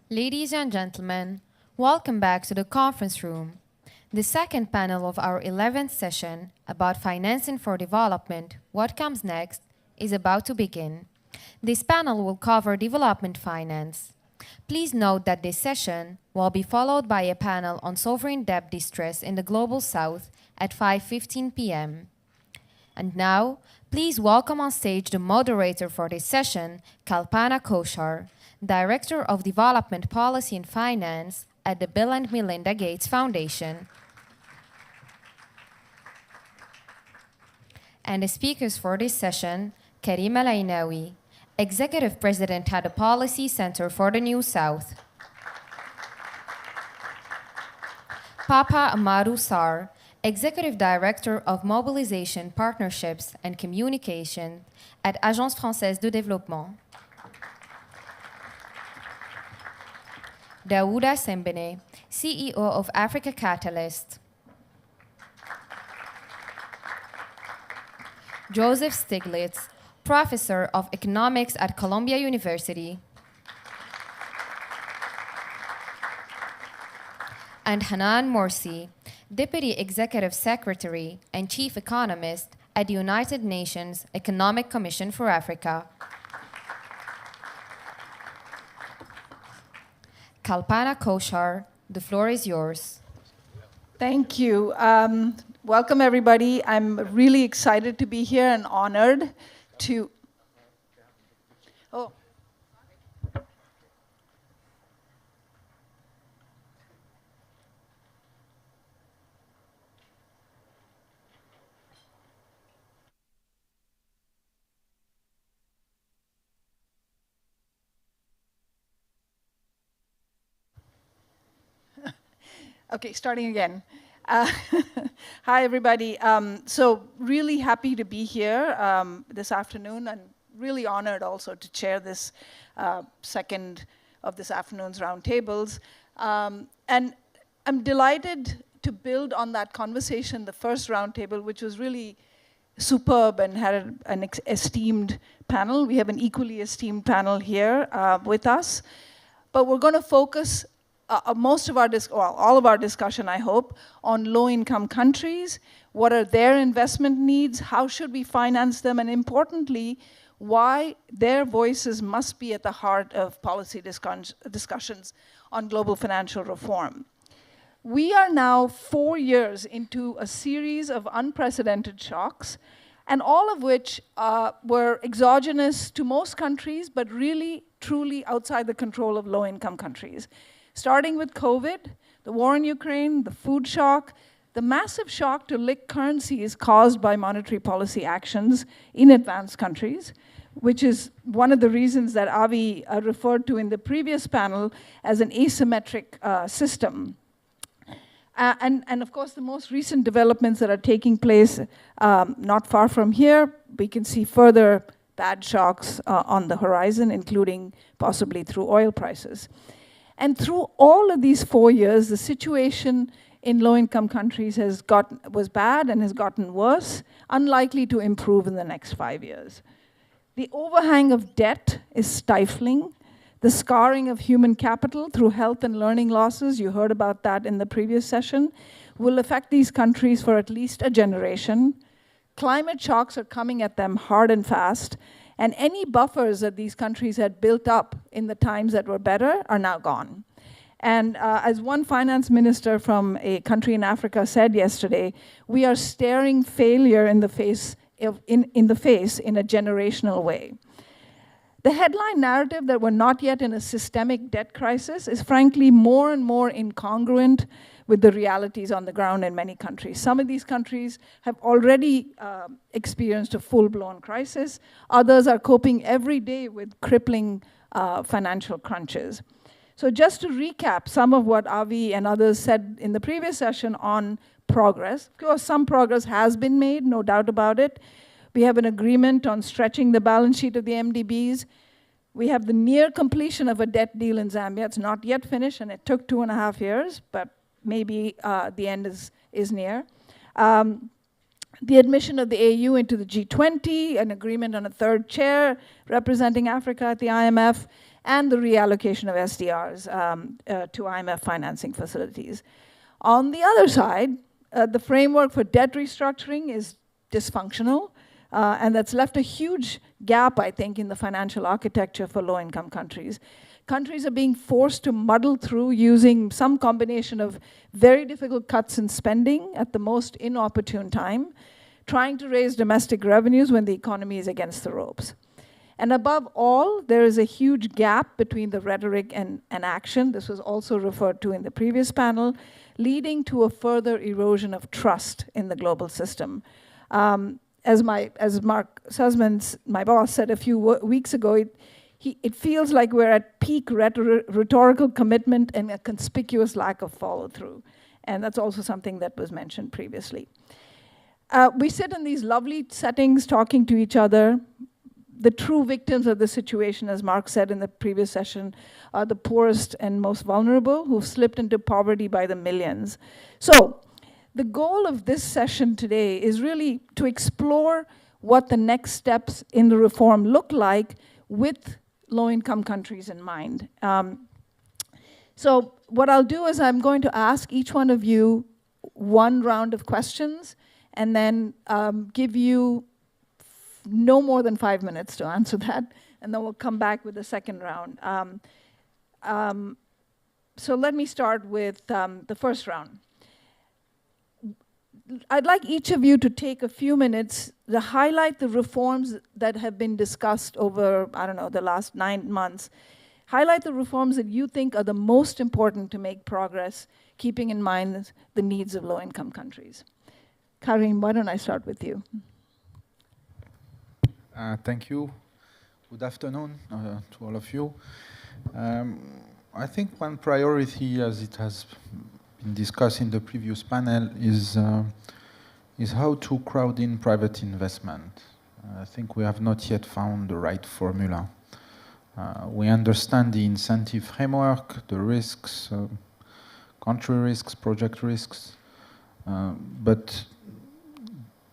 Ladies and gentlemen, welcome back to the conference room. The second panel of our 11th session about financing for development, what comes next, is about to begin. This panel will cover development finance. Please note that this session will be followed by a panel on sovereign debt distress in the Global South at 5:15 p.m. And now, please welcome on stage the moderator for this session, Kalpana Koshar, Director of Development Policy and Finance at the Bill and Melinda Gates Foundation. And the speakers for this session, Karim El Ainawi, Executive President at the Policy Center for the New South. Papa Amadou Sarr, Executive Director of Mobilization, Partnerships and Communication at Agence Française de Développement. Daouda Sembene, CEO of Africa Catalyst. Joseph Stiglitz, Professor of Economics at Columbia University. And Hanan Morsi, Deputy Executive Secretary and Chief Economist at the United Nations Economic Commission for Africa. Kalpana Koshar, the floor is yours. Thank you. Welcome, everybody. I'm really excited to be here and honored to... Oh. Okay, starting again. Hi, everybody. So really happy to be here this afternoon, and really honored also to chair this second of this afternoon's roundtables. And I'm delighted to build on that conversation, the first roundtable, which was really superb and had an esteemed panel. We have an equally esteemed panel here with us. But we're going to focus most of our, all of our discussion, I hope, on low-income countries. What are their investment needs? How should we finance them? And importantly, why their voices must be at the heart of policy discussions on global financial reform. We are now 4 years into a series of unprecedented shocks, and all of which were exogenous to most countries, but really, truly outside the control of low-income countries. Starting with COVID, the war in Ukraine, the food shock, the massive shock to liquid currencies caused by monetary policy actions in advanced countries, which is one of the reasons that Avi referred to in the previous panel as an asymmetric system. And of course, the most recent developments that are taking place not far from here, we can see further bad shocks on the horizon, including possibly through oil prices. And through all of these 4 years, the situation in low-income countries was bad and has gotten worse, unlikely to improve in the next 5 years. The overhang of debt is stifling. The scarring of human capital through health and learning losses, you heard about that in the previous session, will affect these countries for at least a generation. Climate shocks are coming at them hard and fast, and any buffers that these countries had built up in the times that were better are now gone. And as one finance minister from a country in Africa said yesterday, we are staring failure in the face in a generational way. The headline narrative that we're not yet in a systemic debt crisis is frankly more and more incongruent with the realities on the ground in many countries. Some of these countries have already experienced a full-blown crisis. Others are coping every day with crippling financial crunches. So just to recap some of what Avi and others said in the previous session on progress. Of course, some progress has been made, no doubt about it. We have an agreement on stretching the balance sheet of the MDBs. We have the near completion of a debt deal in Zambia. It's not yet finished, and it took 2.5 years, but maybe the end is near. The admission of the AU into the G20, an agreement on a third chair representing Africa at the IMF, and the reallocation of SDRs to IMF financing facilities. On the other side, the framework for debt restructuring is dysfunctional, and that's left a huge gap, I think, in the financial architecture for low-income countries. Countries are being forced to muddle through using some combination of very difficult cuts in spending at the most inopportune time, trying to raise domestic revenues when the economy is against the ropes. And above all, there is a huge gap between the rhetoric and action. This was also referred to in the previous panel, leading to a further erosion of trust in the global system. As Mark Sussman, my boss, said a few weeks ago, it feels like we're at peak rhetorical commitment and a conspicuous lack of follow-through. And that's also something that was mentioned previously. We sit in these lovely settings talking to each other. The true victims of the situation, as Mark said in the previous session, are the poorest and most vulnerable who've slipped into poverty by the millions. So the goal of this session today is really to explore what the next steps in the reform look like with low-income countries in mind. So what I'll do is I'm going to ask each one of you one round of questions and then give you no more than 5 minutes to answer that, and then we'll come back with the second round. So let me start with the first round. I'd like each of you to take a few minutes to highlight the reforms that have been discussed over, I don't know, the last 9 months. Highlight the reforms that you think are the most important to make progress, keeping in mind the needs of low-income countries. Karim, why don't I start with you? Thank you. Good afternoon to all of you. I think one priority, as it has been discussed in the previous panel, is how to crowd in private investment. I think we have not yet found the right formula. We understand the incentive framework, the risks, country risks, project risks, but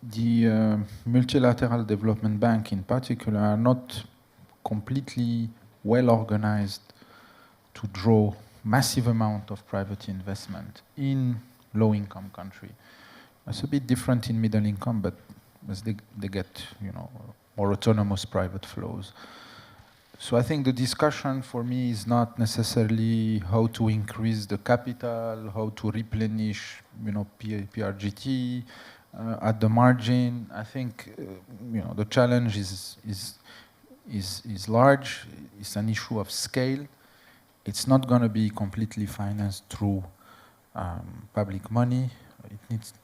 the multilateral development bank in particular are not completely well organized to draw massive amount of private investment in low-income country. It's a bit different in middle income, but as they get, more autonomous private flows. So I think the discussion for me is not necessarily how to increase the capital, how to replenish, PRGT at the margin. I think, the challenge is large. It's an issue of scale. It's not going to be completely financed through public money.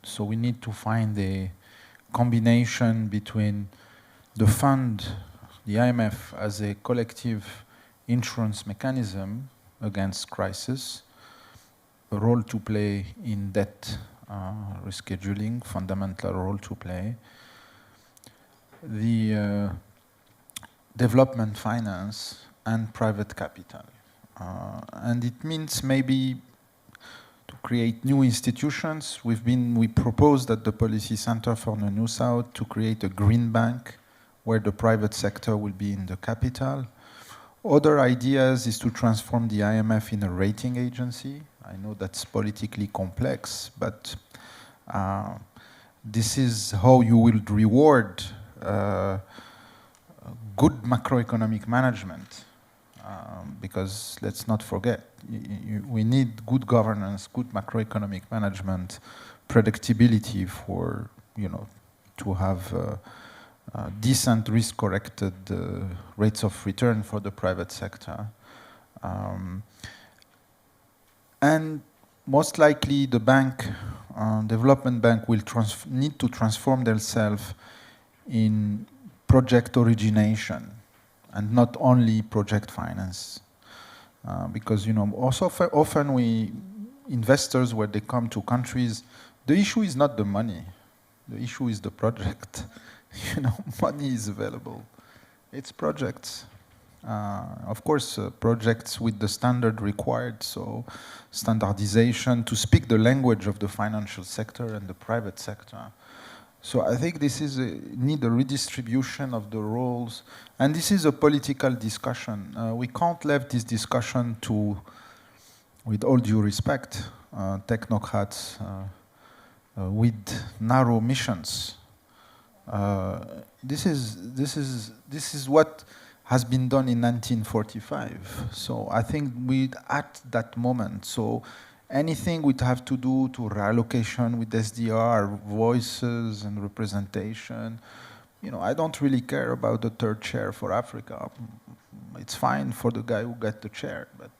So we need to find a combination between the fund, the IMF, as a collective insurance mechanism against crisis, a role to play in debt rescheduling, fundamental role to play, the development finance and private capital. And it means maybe to create new institutions. We proposed at the Policy Center for the New South to create a green bank where the private sector will be in the capital. Other ideas is to transform the IMF in a rating agency. I know that's politically complex, but this is how you will reward good macroeconomic management. Because let's not forget, we need good governance, good macroeconomic management, predictability for, to have decent risk-corrected rates of return for the private sector. And most likely the bank, development bank, will need to transform themselves in project origination and not only project finance. Because, also often investors, where they come to countries, the issue is not the money. The issue is the project. Money is available. It's projects. Of course, projects with the standard required, so standardization, to speak the language of the financial sector and the private sector. So I think this is need a redistribution of the roles, and this is a political discussion. We can't leave this discussion to, with all due respect, technocrats with narrow missions. This is what has been done in 1945. So I think we at that moment. So anything we'd have to do to reallocation with SDR, voices and representation, I don't really care about the third chair for Africa. It's fine for the guy who got the chair, but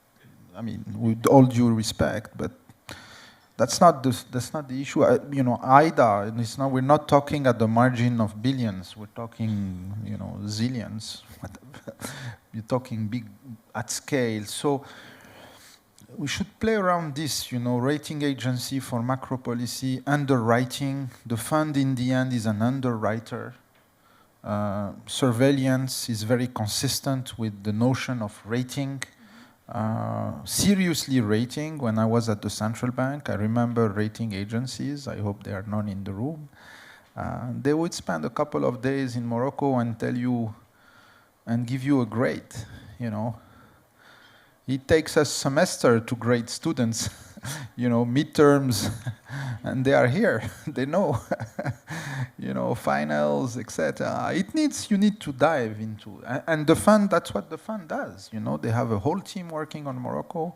I mean, with all due respect, but that's not the issue. IDA, and we're not talking at the margin of billions. We're talking, zillions. You're talking big at scale. So we should play around this, rating agency for macro policy, underwriting. The fund in the end is an underwriter. Surveillance is very consistent with the notion of rating. Seriously rating. When I was at the central bank, I remember rating agencies. I hope there are none in the room. They would spend a couple of days in Morocco and tell you and give you a grade. It takes a semester to grade students, midterms, and they are here. They know, finals, etc. You need to dive into, and the fund. That's what the fund does. They have a whole team working on Morocco,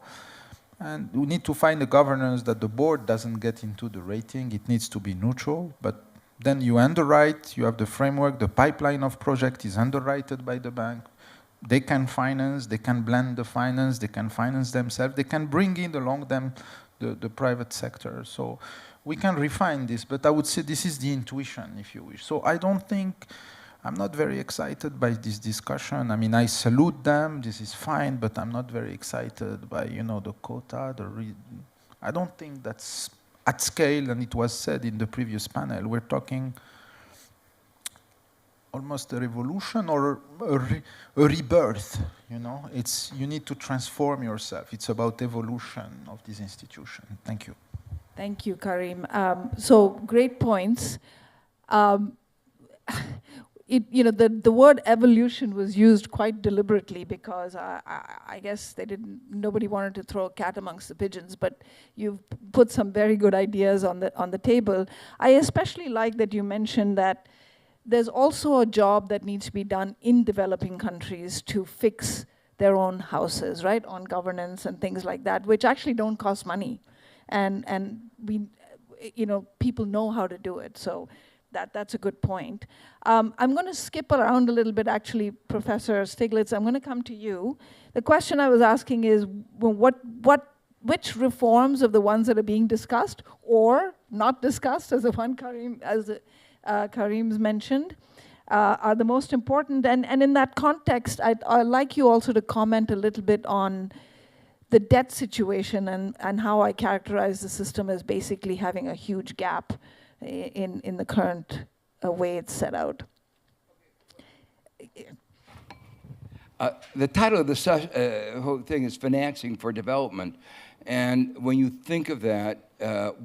and we need to find a governance that the board doesn't get into the rating. It needs to be neutral, but then you underwrite. You have the framework. The pipeline of project is underwritten by the bank. They can finance, they can blend the finance, they can finance themselves, they can bring in along them the private sector. So we can refine this, but I would say this is the intuition, if you wish. So I'm not very excited by this discussion. I mean, I salute them, this is fine, but I'm not very excited by, the quota, I don't think that's at scale, and it was said in the previous panel. We're talking almost a revolution or a rebirth, You need to transform yourself. It's about evolution of this institution. Thank you. Thank you, Karim. So great points. The word evolution was used quite deliberately because I guess nobody wanted to throw a cat amongst the pigeons, but you've put some very good ideas on the table. I especially like that you mentioned that there's also a job that needs to be done in developing countries to fix their own houses, right, on governance and things like that, which actually don't cost money. And we, people know how to do it. So that's a good point. I'm going to skip around a little bit, actually, Professor Stiglitz. I'm going to come to you. The question I was asking is, which reforms of the ones that are being discussed or not discussed, as the one Karim's mentioned, are the most important. And in that context, I'd like you also to comment a little bit on the debt situation and how I characterize the system as basically having a huge gap in the current way it's set out. The title of the whole thing is Financing for Development. And when you think of that,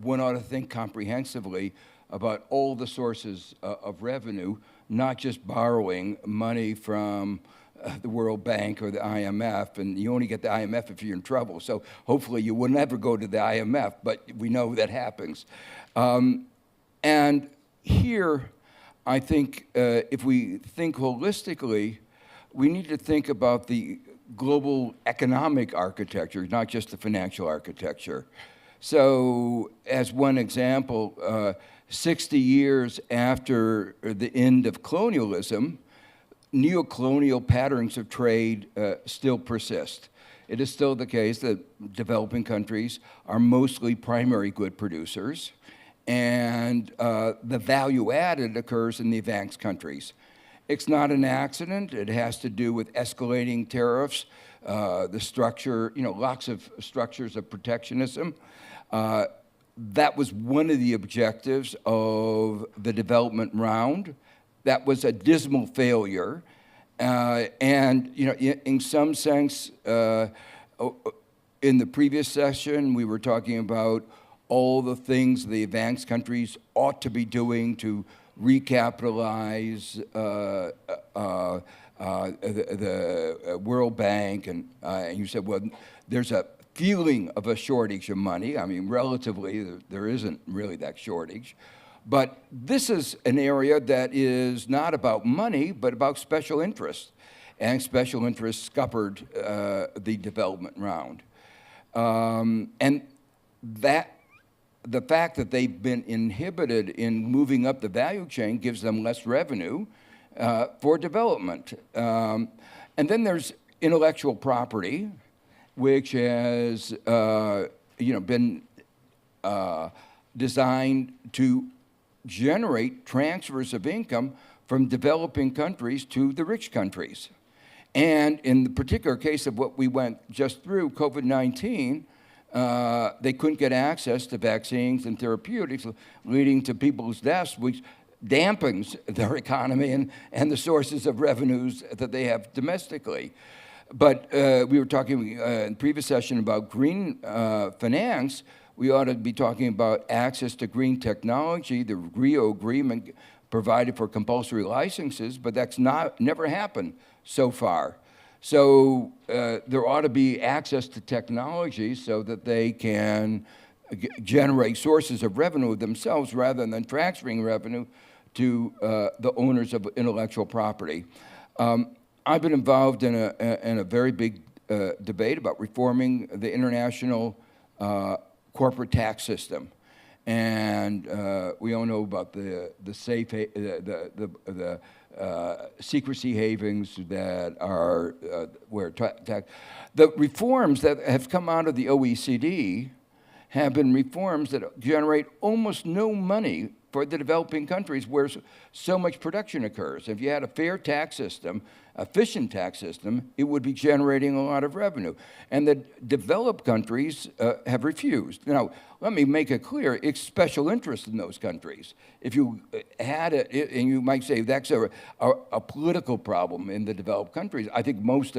one ought to think comprehensively about all the sources of revenue, not just borrowing money from the World Bank or the IMF, and you only get the IMF if you're in trouble. So hopefully you will never go to the IMF, but we know that happens. And here, I think if we think holistically, we need to think about the global economic architecture, not just the financial architecture. So as one example, 60 years after the end of colonialism, neo-colonial patterns of trade still persist. It is still the case that developing countries are mostly primary good producers, and the value added occurs in the advanced countries. It's not an accident. It has to do with escalating tariffs, the structure, lots of structures of protectionism. That was one of the objectives of the development round. That was a dismal failure. And in some sense, in the previous session, we were talking about all the things the advanced countries ought to be doing to recapitalize the World Bank, and you said, well, there's a feeling of a shortage of money. I mean, relatively, there isn't really that shortage. But this is an area that is not about money, but about special interest. And special interests scuppered the development round. And that the fact that they've been inhibited in moving up the value chain gives them less revenue for development. And then there's intellectual property, which has been designed to generate transfers of income from developing countries to the rich countries. And in the particular case of what we went just through, COVID-19, they couldn't get access to vaccines and therapeutics, leading to people's deaths, which dampens their economy and the sources of revenues that they have domestically. But we were talking in the previous session about green finance. We ought to be talking about access to green technology, the Rio Agreement provided for compulsory licenses, but that's never happened so far. So there ought to be access to technology so that they can generate sources of revenue themselves rather than transferring revenue to the owners of intellectual property. I've been involved in a very big debate about reforming the international corporate tax system. And we all know about the secrecy havens that are where tax. The reforms that have come out of the OECD have been reforms that generate almost no money for the developing countries where so much production occurs. If you had a fair tax system, efficient tax system, it would be generating a lot of revenue. And the developed countries have refused. Now, let me make it clear, it's special interest in those countries. If you had it, and you might say that's a political problem in the developed countries, I think most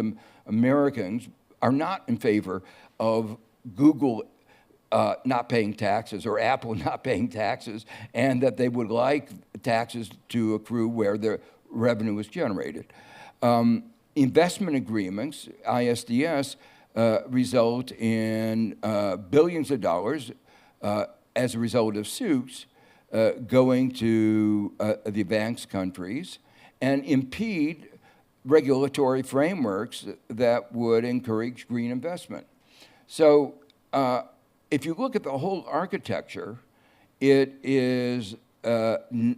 Americans are not in favor of Google not paying taxes or Apple not paying taxes, and that they would like taxes to accrue where the revenue is generated. Investment agreements, ISDS, result in billions of dollars as a result of suits going to the advanced countries and impede regulatory frameworks that would encourage green investment. So if you look at the whole architecture, it is an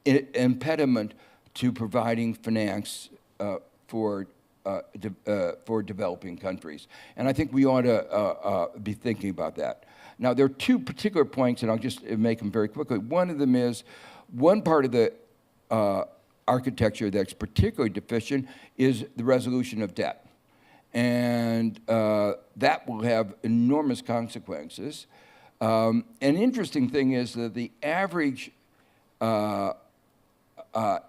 impediment to providing finance for developing countries. And I think we ought to be thinking about that. Now, there are two particular points, and I'll just make them very quickly. One of them is, one part of the architecture that's particularly deficient is the resolution of debt. And that will have enormous consequences. An interesting thing is that the average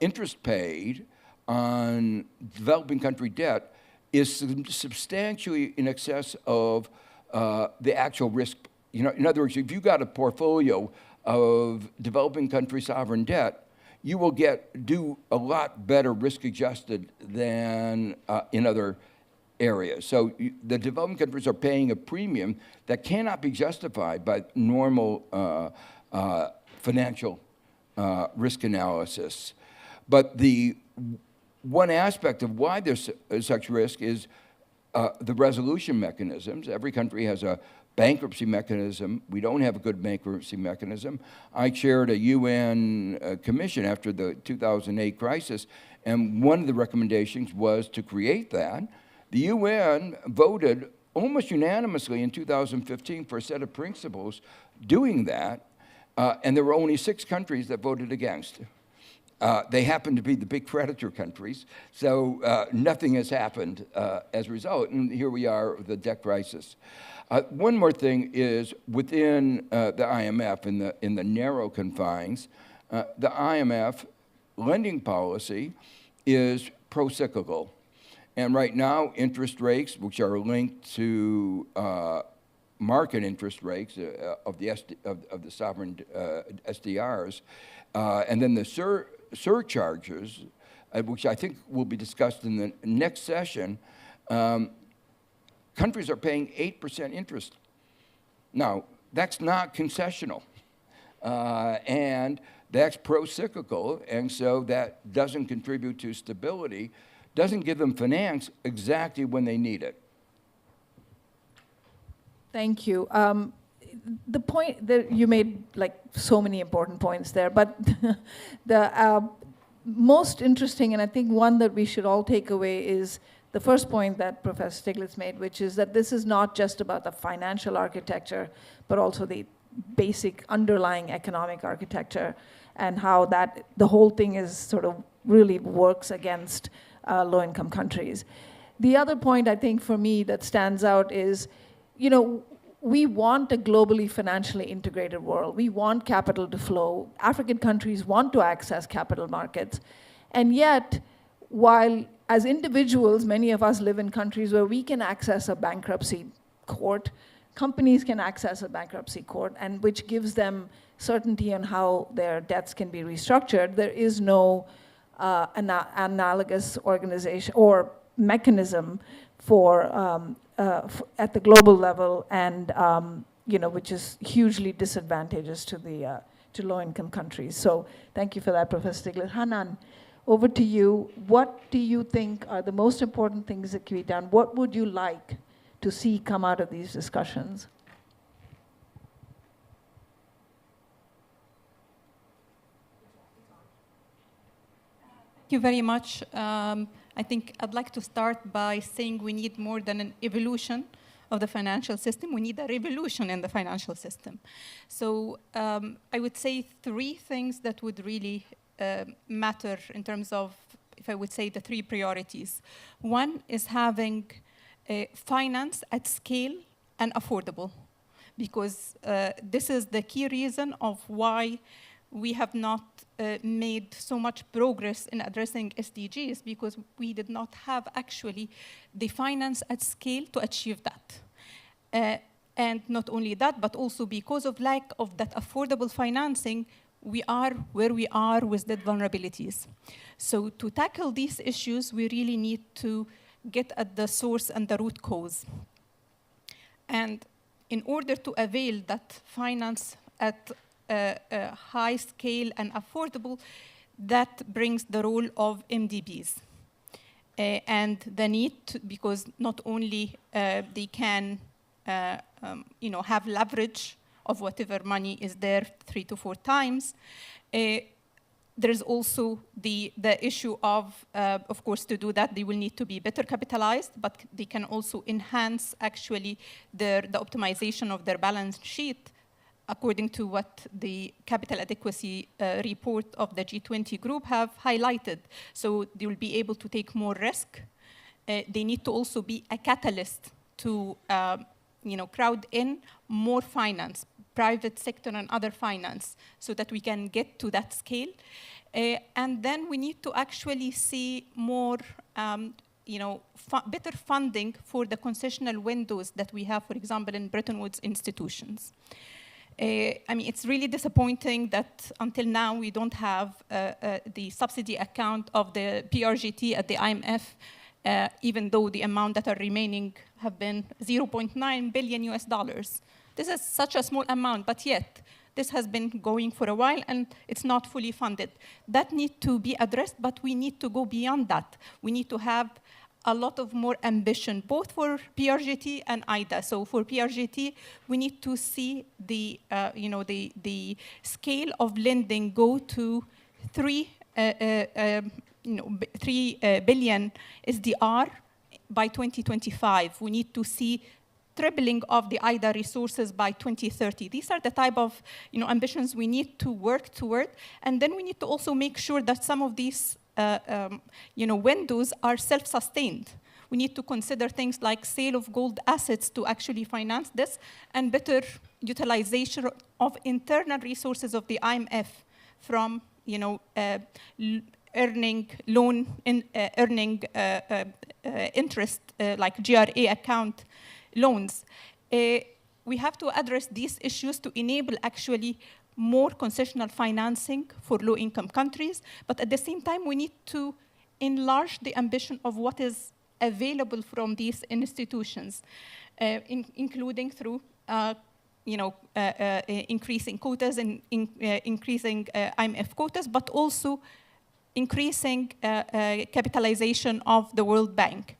interest paid on developing country debt is substantially in excess of the actual risk. You know, in other words, if you got a portfolio of developing country sovereign debt, you will do a lot better risk-adjusted than in other areas. So the developing countries are paying a premium that cannot be justified by normal financial risk analysis. But the one aspect of why there's such risk is the resolution mechanisms. Every country has a bankruptcy mechanism. We don't have a good bankruptcy mechanism. I chaired a UN commission after the 2008 crisis, and one of the recommendations was to create that. The UN voted almost unanimously in 2015 for a set of principles doing that, and there were only 6 countries that voted against. They happen to be the big creditor countries, so nothing has happened as a result, and here we are with the debt crisis. One more thing is within the IMF, in the narrow confines, the IMF lending policy is pro-cyclical. And right now, interest rates, which are linked to market interest rates of the sovereign SDRs, and then the surcharges, which I think will be discussed in the next session. Countries are paying 8% interest. Now, that's not concessional, and that's pro-cyclical, and so that doesn't contribute to stability, doesn't give them finance exactly when they need it. Thank you. The point that you made, like, so many important points there, but the most interesting, and I think one that we should all take away, is the first point that Professor Stiglitz made, which is that this is not just about the financial architecture, but also the basic underlying economic architecture, and how that the whole thing is sort of really works against low-income countries. The other point, I think, for me that stands out is, you know, we want a globally financially integrated world. We want capital to flow. African countries want to access capital markets. And yet, while as individuals, many of us live in countries where we can access a bankruptcy court, companies can access a bankruptcy court, and which gives them certainty on how their debts can be restructured, there is no analogous organization or mechanism for at the global level, and you know, which is hugely disadvantageous to the to low-income countries. So thank you for that, Professor Stiglitz. Hanan, over to you. What do you think are the most important things that can be done? What would you like to see come out of these discussions? Thank you very much. I think I'd like to start by saying we need more than an evolution of the financial system. We need a revolution in the financial system. So I would say three things that would really matter in terms of, if I would say, the three priorities. One is having finance at scale and affordable, because this is the key reason of why we have not made so much progress in addressing SDGs, because we did not have actually the finance at scale to achieve that. And not only that, but also because of lack of that affordable financing, we are where we are with debt vulnerabilities. So to tackle these issues, we really need to get at the source and the root cause. And in order to avail that finance at high scale and affordable, that brings the role of MDBs. And the need to, because not only they can you know, have leverage of whatever money is there 3 to 4 times, there is also the issue of course, to do that, they will need to be better capitalized, but they can also enhance actually the optimization of their balance sheet, according to what the capital adequacy report of the G20 group have highlighted. So they will be able to take more risk. They need to also be a catalyst to you know, crowd in more finance, private sector and other finance, so that we can get to that scale. And then we need to actually see more you know, better funding for the concessional windows that we have, for example, in Bretton Woods institutions. I mean, it's really disappointing that until now we don't have the subsidy account of the PRGT at the IMF, even though the amount that are remaining have been $0.9 billion US. This is such a small amount, but yet this has been going for a while and it's not fully funded. That needs to be addressed, but we need to go beyond that. We need to have a lot of more ambition, both for PRGT and IDA. So for PRGT, we need to see the, you know, the scale of lending go to 3 billion SDR by 2025. We need to see tripling of the IDA resources by 2030. These are the type of, you know, ambitions we need to work toward. And then we need to also make sure that some of these you know, windows are self-sustained. We need to consider things like sale of gold assets to actually finance this, and better utilization of internal resources of the IMF from, you know, earning loan in earning interest like GRA account loans. we have to address these issues to enable actually more concessional financing for low-income countries. But at the same time, we need to enlarge the ambition of what is available from these institutions, including through increasing quotas and increasing IMF quotas, but also increasing capitalization of the World Bank.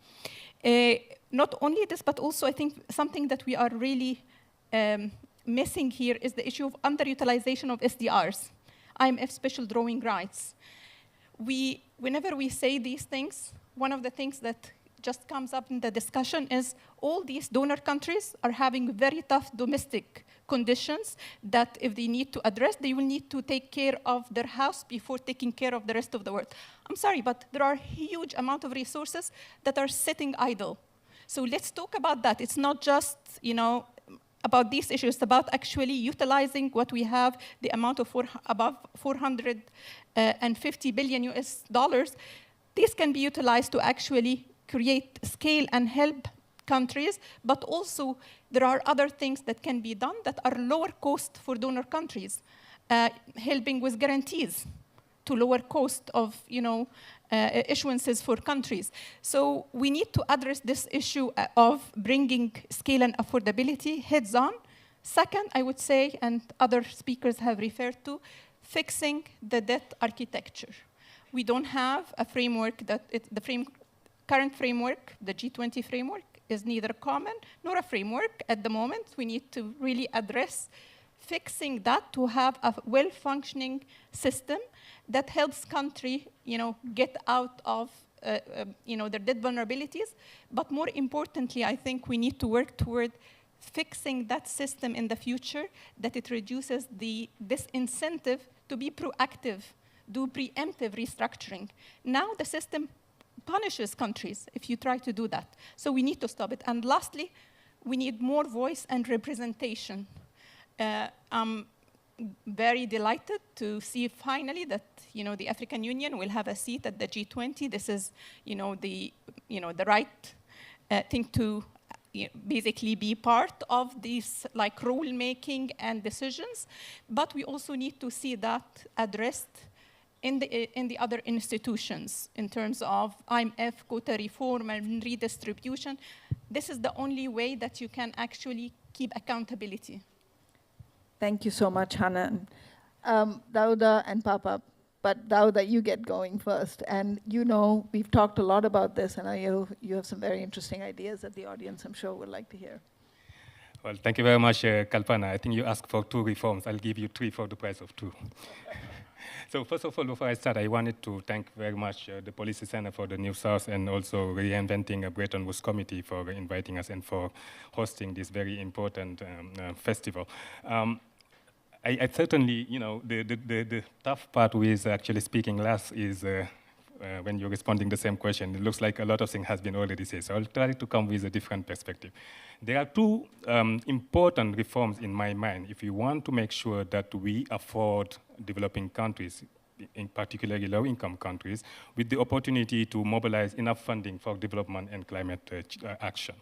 Not only this, but also I think something that we are really missing here is the issue of underutilization of SDRs, IMF special drawing rights. Whenever we say these things, one of the things that just comes up in the discussion is all these donor countries are having very tough domestic conditions that if they need to address, they will need to take care of their house before taking care of the rest of the world. I'm sorry, but there are huge amount of resources that are sitting idle. So let's talk about that. It's not just, about these issues, it's about actually utilizing what we have, the amount of above 450 billion US dollars. This can be utilized to actually create scale and help countries, but also there are other things that can be done that are lower cost for donor countries, helping with guarantees to lower cost of issuances for countries. So we need to address this issue of bringing scale and affordability heads on. Second, I would say, and other speakers have referred to, fixing the debt architecture. We don't have a framework current framework, the G20 framework, is neither common nor a framework at the moment. We need to really address fixing that to have a well-functioning system that helps country, get out of, their debt vulnerabilities. But more importantly, I think we need to work toward fixing that system in the future, that it reduces this incentive to be proactive, do preemptive restructuring. Now the system punishes countries if you try to do that. So we need to stop it. And lastly, we need more voice and representation. I'm very delighted to see finally that the African Union will have a seat at the G20. This is the right thing to basically be part of these rule making and decisions. But we also need to see that addressed in the other institutions in terms of IMF quota reform and redistribution. This is the only way that you can actually keep accountability. Thank you so much, Hanan. Dauda and Papa, but Dauda, you get going first. And we've talked a lot about this, and you have some very interesting ideas that the audience, I'm sure, would like to hear. Well, thank you very much, Kalpana. I think you asked for 2 reforms. I'll give you 3 for the price of 2. So first of all, before I start, I wanted to thank very much the Policy Center for the New South and also Reinventing a Bretton Woods Committee for inviting us and for hosting this very important festival. I certainly, the tough part with actually speaking last is when you're responding the same question. It looks like a lot of things has been already said, so I'll try to come with a different perspective. There are 2 important reforms in my mind if you want to make sure that we afford developing countries, in particularly low-income countries, with the opportunity to mobilize enough funding for development and climate action.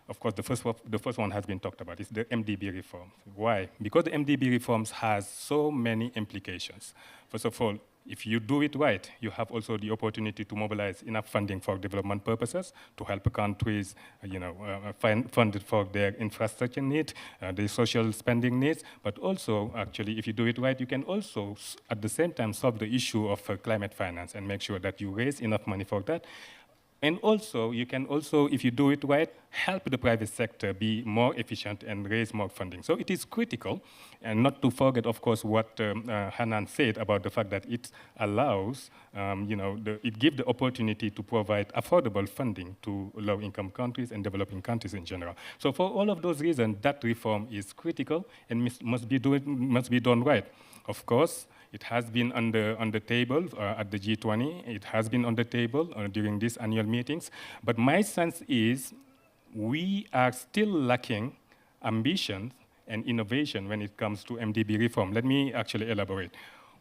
Of course, the first one has been talked about. It's the MDB reform. Why? Because the MDB reforms has so many implications. First of all, if you do it right, you have also the opportunity to mobilize enough funding for development purposes to help countries, fund it for their infrastructure needs, their social spending needs. But also, actually, if you do it right, you can also, at the same time, solve the issue of climate finance and make sure that you raise enough money for that. And also, you can also, if you do it right, help the private sector be more efficient and raise more funding. So it is critical, and not to forget, of course, what Hanan said about the fact that it allows, it gives the opportunity to provide affordable funding to low-income countries and developing countries in general. So for all of those reasons, that reform is critical and must be done right. Of course, it has been on the table at the G20. It has been on the table during these annual meetings. But my sense is we are still lacking ambition and innovation when it comes to MDB reform. Let me actually elaborate.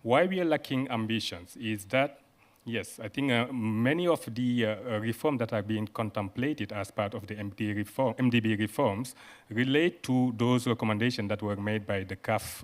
Why we are lacking ambitions is that Yes, I think many of the reforms that are being contemplated as part of the MDB reforms relate to those recommendations that were made by the CAF,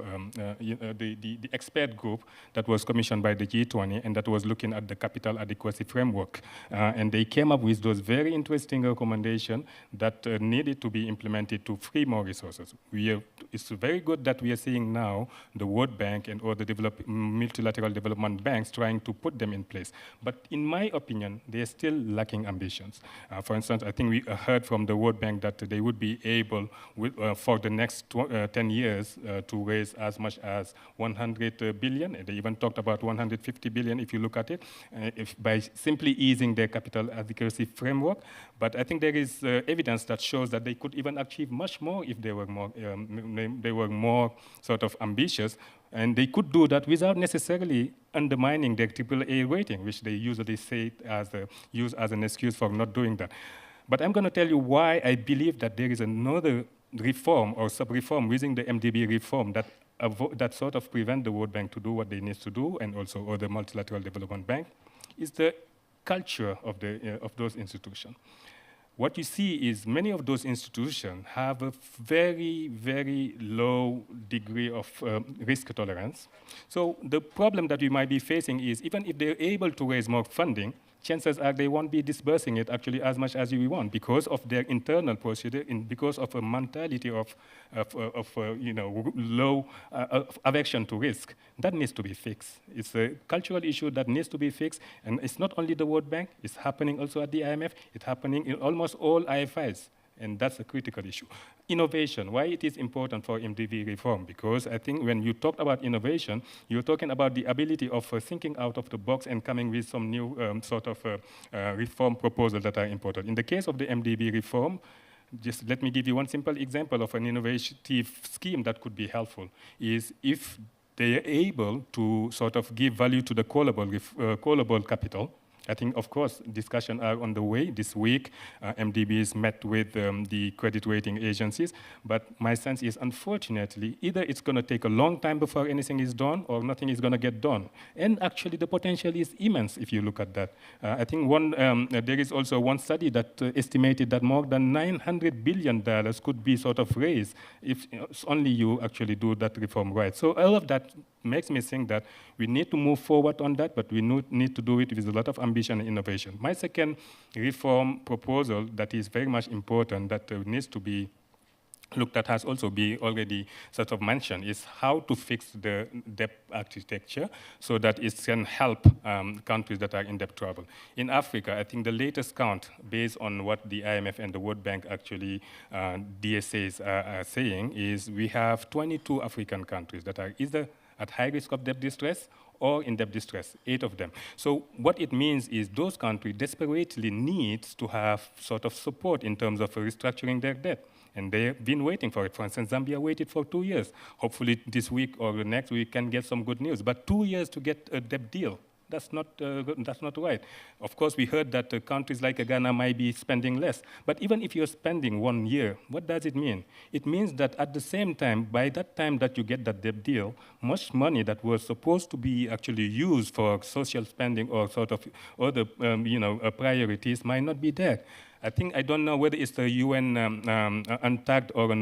the expert group that was commissioned by the G20 and that was looking at the capital adequacy framework. And they came up with those very interesting recommendations that needed to be implemented to free more resources. It's very good that we are seeing now the World Bank and all the multilateral development banks trying to put them in place. But in my opinion, they are still lacking ambitions. For instance, I think we heard from the World Bank that they would be able, for the next 10 years, to raise as much as 100 billion. And they even talked about 150 billion if you look at it, by simply easing their capital adequacy framework. But I think there is evidence that shows that they could even achieve much more if they were more sort of ambitious. And they could do that without necessarily undermining their AAA rating, which they usually use as an excuse for not doing that. But I'm going to tell you why I believe that there is another reform or sub-reform within the MDB reform that sort of prevent the World Bank to do what they need to do, and also other multilateral development bank, is the culture of those institutions. What you see is many of those institutions have a very, very low degree of risk tolerance. So the problem that we might be facing is even if they're able to raise more funding, chances are they won't be disbursing it actually as much as we want because of their internal procedure and because of a mentality of low aversion to risk. That needs to be fixed. It's a cultural issue that needs to be fixed, and it's not only the World Bank, it's happening also at the IMF, it's happening in almost all IFIs. And that's a critical issue. Innovation, why it is important for MDB reform? Because I think when you talk about innovation, you're talking about the ability of thinking out of the box and coming with some new reform proposals that are important. In the case of the MDB reform, just let me give you one simple example of an innovative scheme that could be helpful, is if they are able to sort of give value to the callable capital. I think, of course, discussions are on the way. This week, MDB is met with the credit rating agencies. But my sense is, unfortunately, either it's going to take a long time before anything is done or nothing is going to get done. And actually, the potential is immense if you look at that. I think there is also one study that estimated that more than $900 billion could be sort of raised if only you actually do that reform right. So all of that makes me think that we need to move forward on that, but we need to do it with a lot of ambition and innovation. My second reform proposal that is very much important that needs to be looked at, has also been already sort of mentioned, is how to fix the debt architecture so that it can help countries that are in debt trouble. In Africa, I think the latest count, based on what the IMF and the World Bank actually, DSAs are saying, is we have 22 African countries that are either at high risk of debt distress or in debt distress, 8 of them. So what it means is those countries desperately need to have sort of support in terms of restructuring their debt. And they've been waiting for it. For instance, Zambia waited for 2 years. Hopefully this week or the next week can get some good news. But 2 years to get a debt deal, that's not right. Of course, we heard that countries like Ghana might be spending less. But even if you're spending 1 year, what does it mean? It means that at the same time, by that time that you get that debt deal, much money that was supposed to be actually used for social spending or sort of other priorities might not be there. I don't know whether it's the UN UNTAD or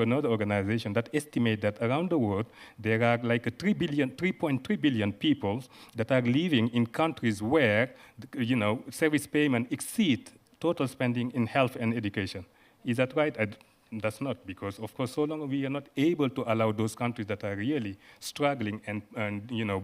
another organization that estimate that around the world there are like 3.3 billion people that are living in countries where service payment exceed total spending in health and education. Is that right? That's not, because of course so long we are not able to allow those countries that are really struggling and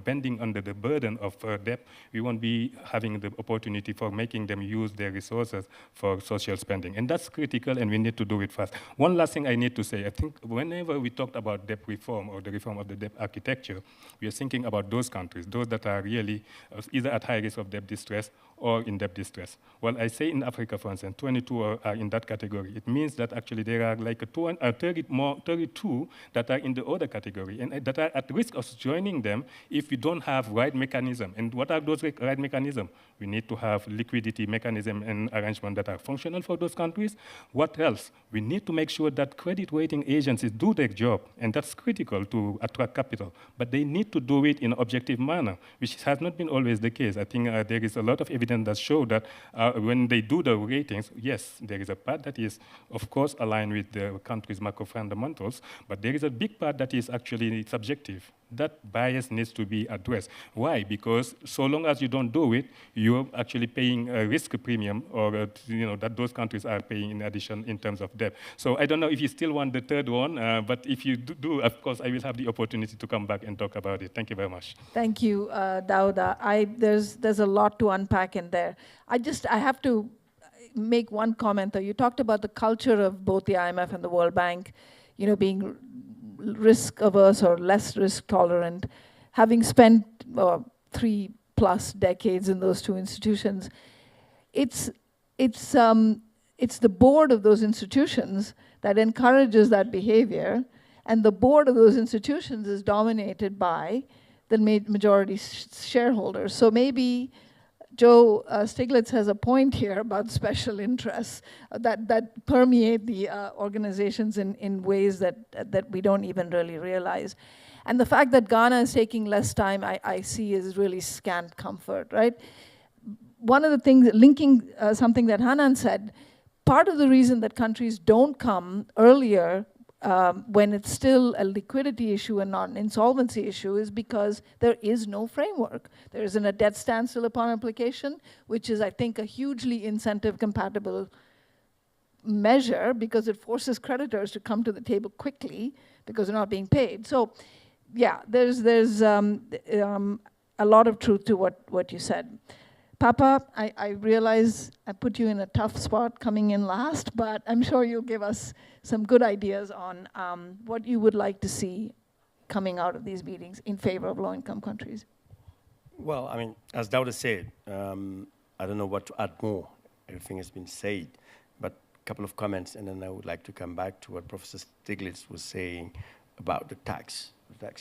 bending under the burden of debt, we won't be having the opportunity for making them use their resources for social spending. And that's critical, and we need to do it fast. One last thing I need to say, I think whenever we talked about debt reform or the reform of the debt architecture, we are thinking about those countries, those that are really either at high risk of debt distress or in debt distress. Well, I say in Africa, for instance, 22 are in that category. It means that actually there are like 32 that are in the other category and that are at risk of joining them if we don't have right mechanism. And what are those right mechanisms? We need to have liquidity mechanism and arrangement that are functional for those countries. What else? We need to make sure that credit rating agencies do their job, and that's critical to attract capital. But they need to do it in an objective manner, which has not been always the case. I think there is a lot of evidence that show that when they do the ratings, yes, there is a part that is, of course, aligned with the country's macro fundamentals, but there is a big part that is actually subjective. That bias needs to be addressed. Why? Because so long as you don't do it, you're actually paying a risk premium, or that those countries are paying in addition in terms of debt. So I don't know if you still want the third one, but if you do, of course, I will have the opportunity to come back and talk about it. Thank you very much. Thank you, Dauda. There's a lot to unpack in there. I have to make one comment though. You talked about the culture of both the IMF and the World Bank, being risk averse or less risk tolerant. Having spent 3+ decades in those two institutions, it's the board of those institutions that encourages that behavior, and the board of those institutions is dominated by the majority shareholders. So maybe Joe Stiglitz has a point here about special interests that permeate the organizations in ways that we don't even really realize. And the fact that Ghana is taking less time, I see is really scant comfort, right? One of the things, linking something that Hanan said, part of the reason that countries don't come earlier when it's still a liquidity issue and not an insolvency issue is because there is no framework. There isn't a debt standstill upon application, which is, I think, a hugely incentive-compatible measure because it forces creditors to come to the table quickly because they're not being paid. So, yeah, there's a lot of truth to what you said. Papa, I realize I put you in a tough spot coming in last, but I'm sure you'll give us some good ideas on what you would like to see coming out of these meetings in favor of low-income countries. Well, I mean, as Dauda said, I don't know what to add more. Everything has been said, but a couple of comments, and then I would like to come back to what Professor Stiglitz was saying about the tax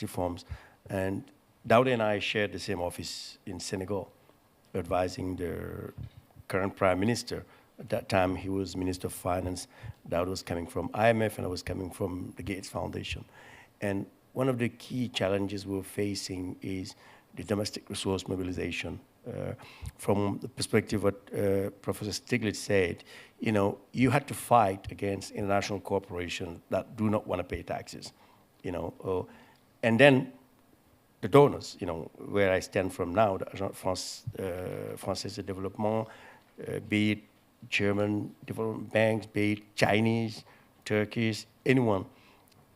reforms. And Dauda and I shared the same office in Senegal, advising the current Prime Minister. At that time, he was Minister of Finance. Dauda was coming from IMF, and I was coming from the Gates Foundation. And one of the key challenges we're facing is the domestic resource mobilization. From the perspective of what Professor Stiglitz said, you had to fight against international corporations that do not want to pay taxes, and then the donors, where I stand from now, the Agence Française de Développement, be it German development banks, be it Chinese, Turkish, anyone,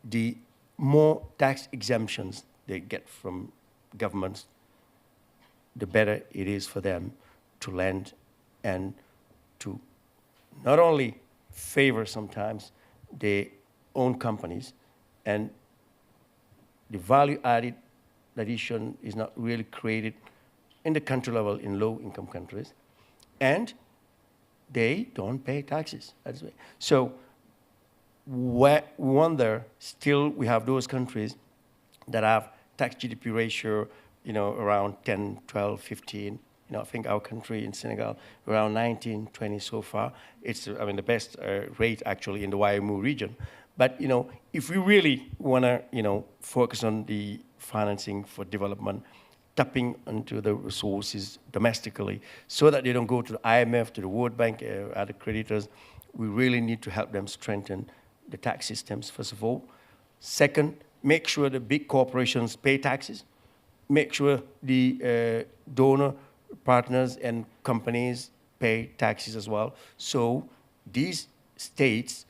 the more tax exemptions they get from governments, the better it is for them to lend and to not only favor sometimes their own companies, and the value added addition is not really created in the country level in low-income countries, and they don't pay taxes. So we wonder, still we have those countries that have tax GDP ratio, around 10, 12, 15. I think our country in Senegal, around 19, 20 so far. It's, the best rate actually in the YMU region. But, if we really want to, focus on the financing for development, tapping into the resources domestically so that they don't go to the IMF, to the World Bank, other creditors, we really need to help them strengthen the tax systems, first of all. Second, make sure the big corporations pay taxes. Make sure the donor partners and companies pay taxes as well. So these states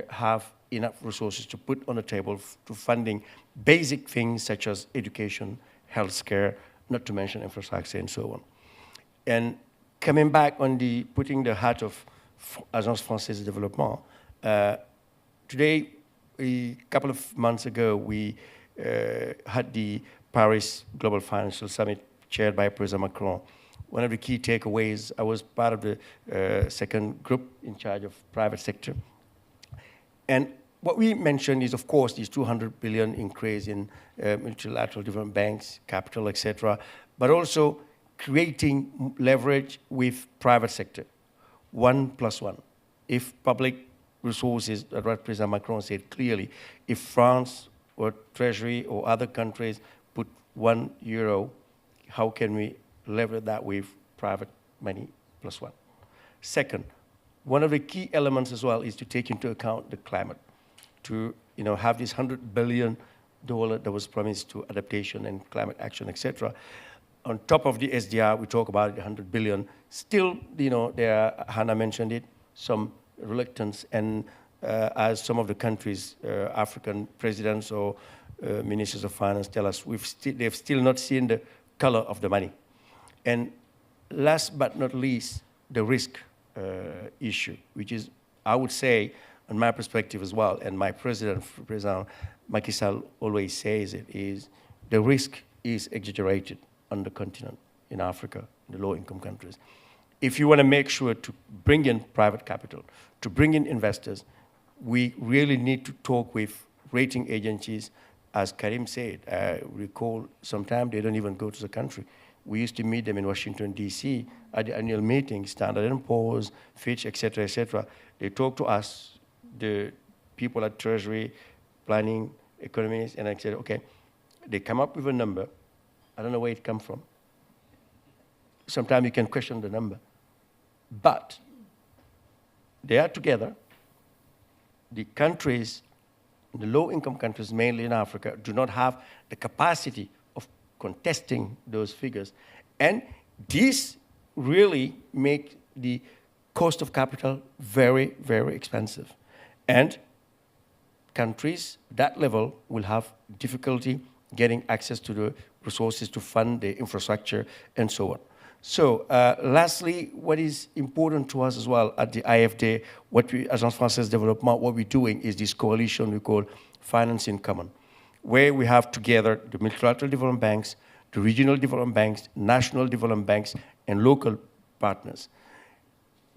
have enough resources to put on the table to funding basic things such as education, healthcare, not to mention infrastructure and so on. And coming back on putting the hat of Agence Française de Développement, today, a couple of months ago, we had the Paris Global Financial Summit chaired by President Macron, one of the key takeaways, I was part of the second group in charge of private sector. And what we mentioned is, of course, these 200 billion increase in multilateral different banks, capital, etc., but also creating leverage with private sector, 1+1. If public resources, what President Macron said clearly, if France or Treasury or other countries put €1, how can we leverage that with private money +1? Second, one of the key elements as well is to take into account the climate, to have this $100 billion that was promised to adaptation and climate action, etc. On top of the SDR, we talk about the 100 billion. Still, there are, Hannah mentioned it, some reluctance, and as some of the countries, African presidents or ministers of finance tell us, they've still not seen the color of the money. And last but not least, the risk issue, which is, I would say, in my perspective as well, and my President Macky Sall always says it, is the risk is exaggerated on the continent, in Africa, in the low-income countries. If you want to make sure to bring in private capital, to bring in investors, we really need to talk with rating agencies. As Karim said, recall sometimes they don't even go to the country. We used to meet them in Washington, D.C. at the annual meeting, Standard & Poor's, Fitch, et cetera, et cetera. They talk to us, the people at Treasury, planning, economists, and I said, okay, they come up with a number. I don't know where it comes from. Sometimes you can question the number. But they are together. The countries, the low-income countries, mainly in Africa, do not have the capacity of contesting those figures. And this really makes the cost of capital very, very expensive. And countries that level will have difficulty getting access to the resources to fund the infrastructure and so on. So lastly, what is important to us as well at the IFD, what we, Agence Française Développement, what we're doing is this coalition we call Finance in Common, where we have together the multilateral development banks, the regional development banks, national development banks, and local partners.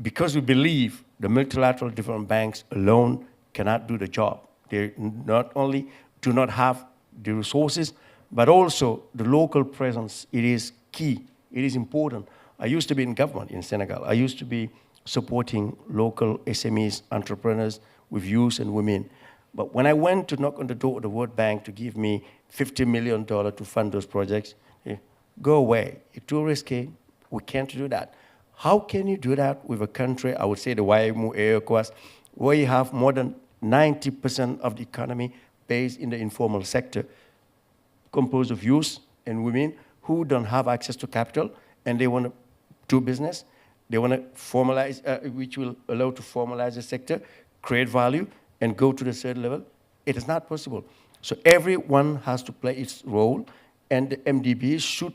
Because we believe the multilateral development banks alone cannot do the job. They not only do not have the resources, but also the local presence. It is key. It is important. I used to be in government in Senegal. I used to be supporting local SMEs, entrepreneurs with youth and women. But when I went to knock on the door of the World Bank to give me $50 million to fund those projects, go away. It's too risky. We can't do that. How can you do that with a country, I would say the YMU, ECOWAS, where you have more than 90% of the economy based in the informal sector, composed of youth and women who don't have access to capital, and they want to do business. They want to formalize, which will allow to formalize the sector, create value, and go to the third level. It is not possible. So everyone has to play its role, and the MDBs should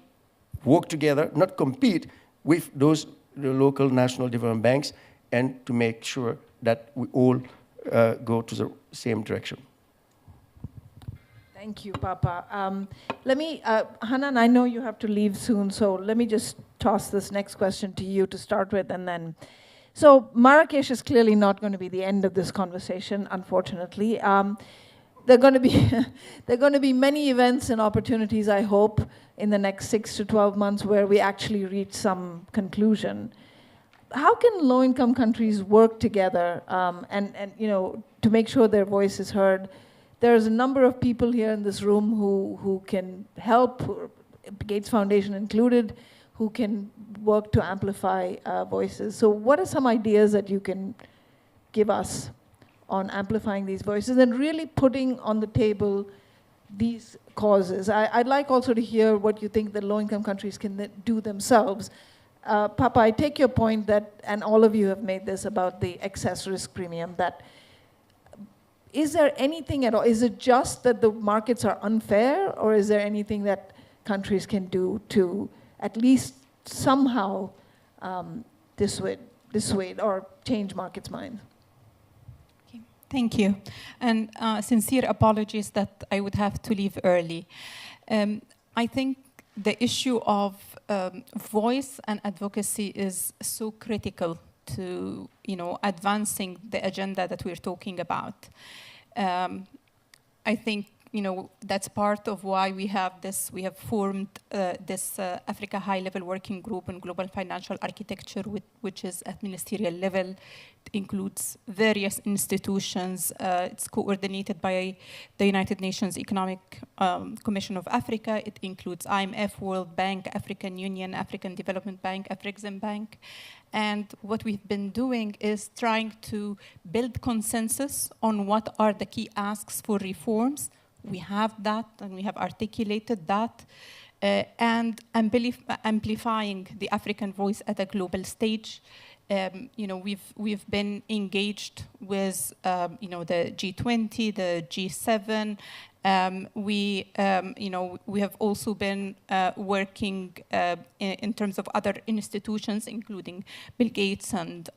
work together, not compete with the local national development banks, and to make sure that we all go to the same direction. Thank you, Papa. Let me, Hanan, I know you have to leave soon, so let me just toss this next question to you to start with, and then. So Marrakesh is clearly not going to be the end of this conversation, unfortunately. There are going to be many events and opportunities, I hope, in the next 6 to 12 months where we actually reach some conclusion. How can low-income countries work together and to make sure their voice is heard? There's a number of people here in this room who can help, Gates Foundation included, who can work to amplify voices. So what are some ideas that you can give us on amplifying these voices and really putting on the table these causes? I'd like also to hear what you think that low-income countries can do themselves. Papa, I take your point that, and all of you have made this about the excess risk premium, that is there anything at all? Is it just that the markets are unfair, or is there anything that countries can do to at least somehow dissuade or change markets' minds? Okay. Thank you. And sincere apologies that I would have to leave early. I think the issue of voice and advocacy is so critical to, advancing the agenda that we're talking about. I think, that's part of why we have this. We have formed this Africa High-Level Working Group on Global Financial Architecture, which is at ministerial level. It includes various institutions. It's coordinated by the United Nations Economic Commission of Africa. It includes IMF, World Bank, African Union, African Development Bank, Afrexim Bank. And what we've been doing is trying to build consensus on what are the key asks for reforms. We have that, and we have articulated that, and amplifying the African voice at a global stage. We've been engaged with the G20, the G7. We have also been working in terms of other institutions, including Bill Gates and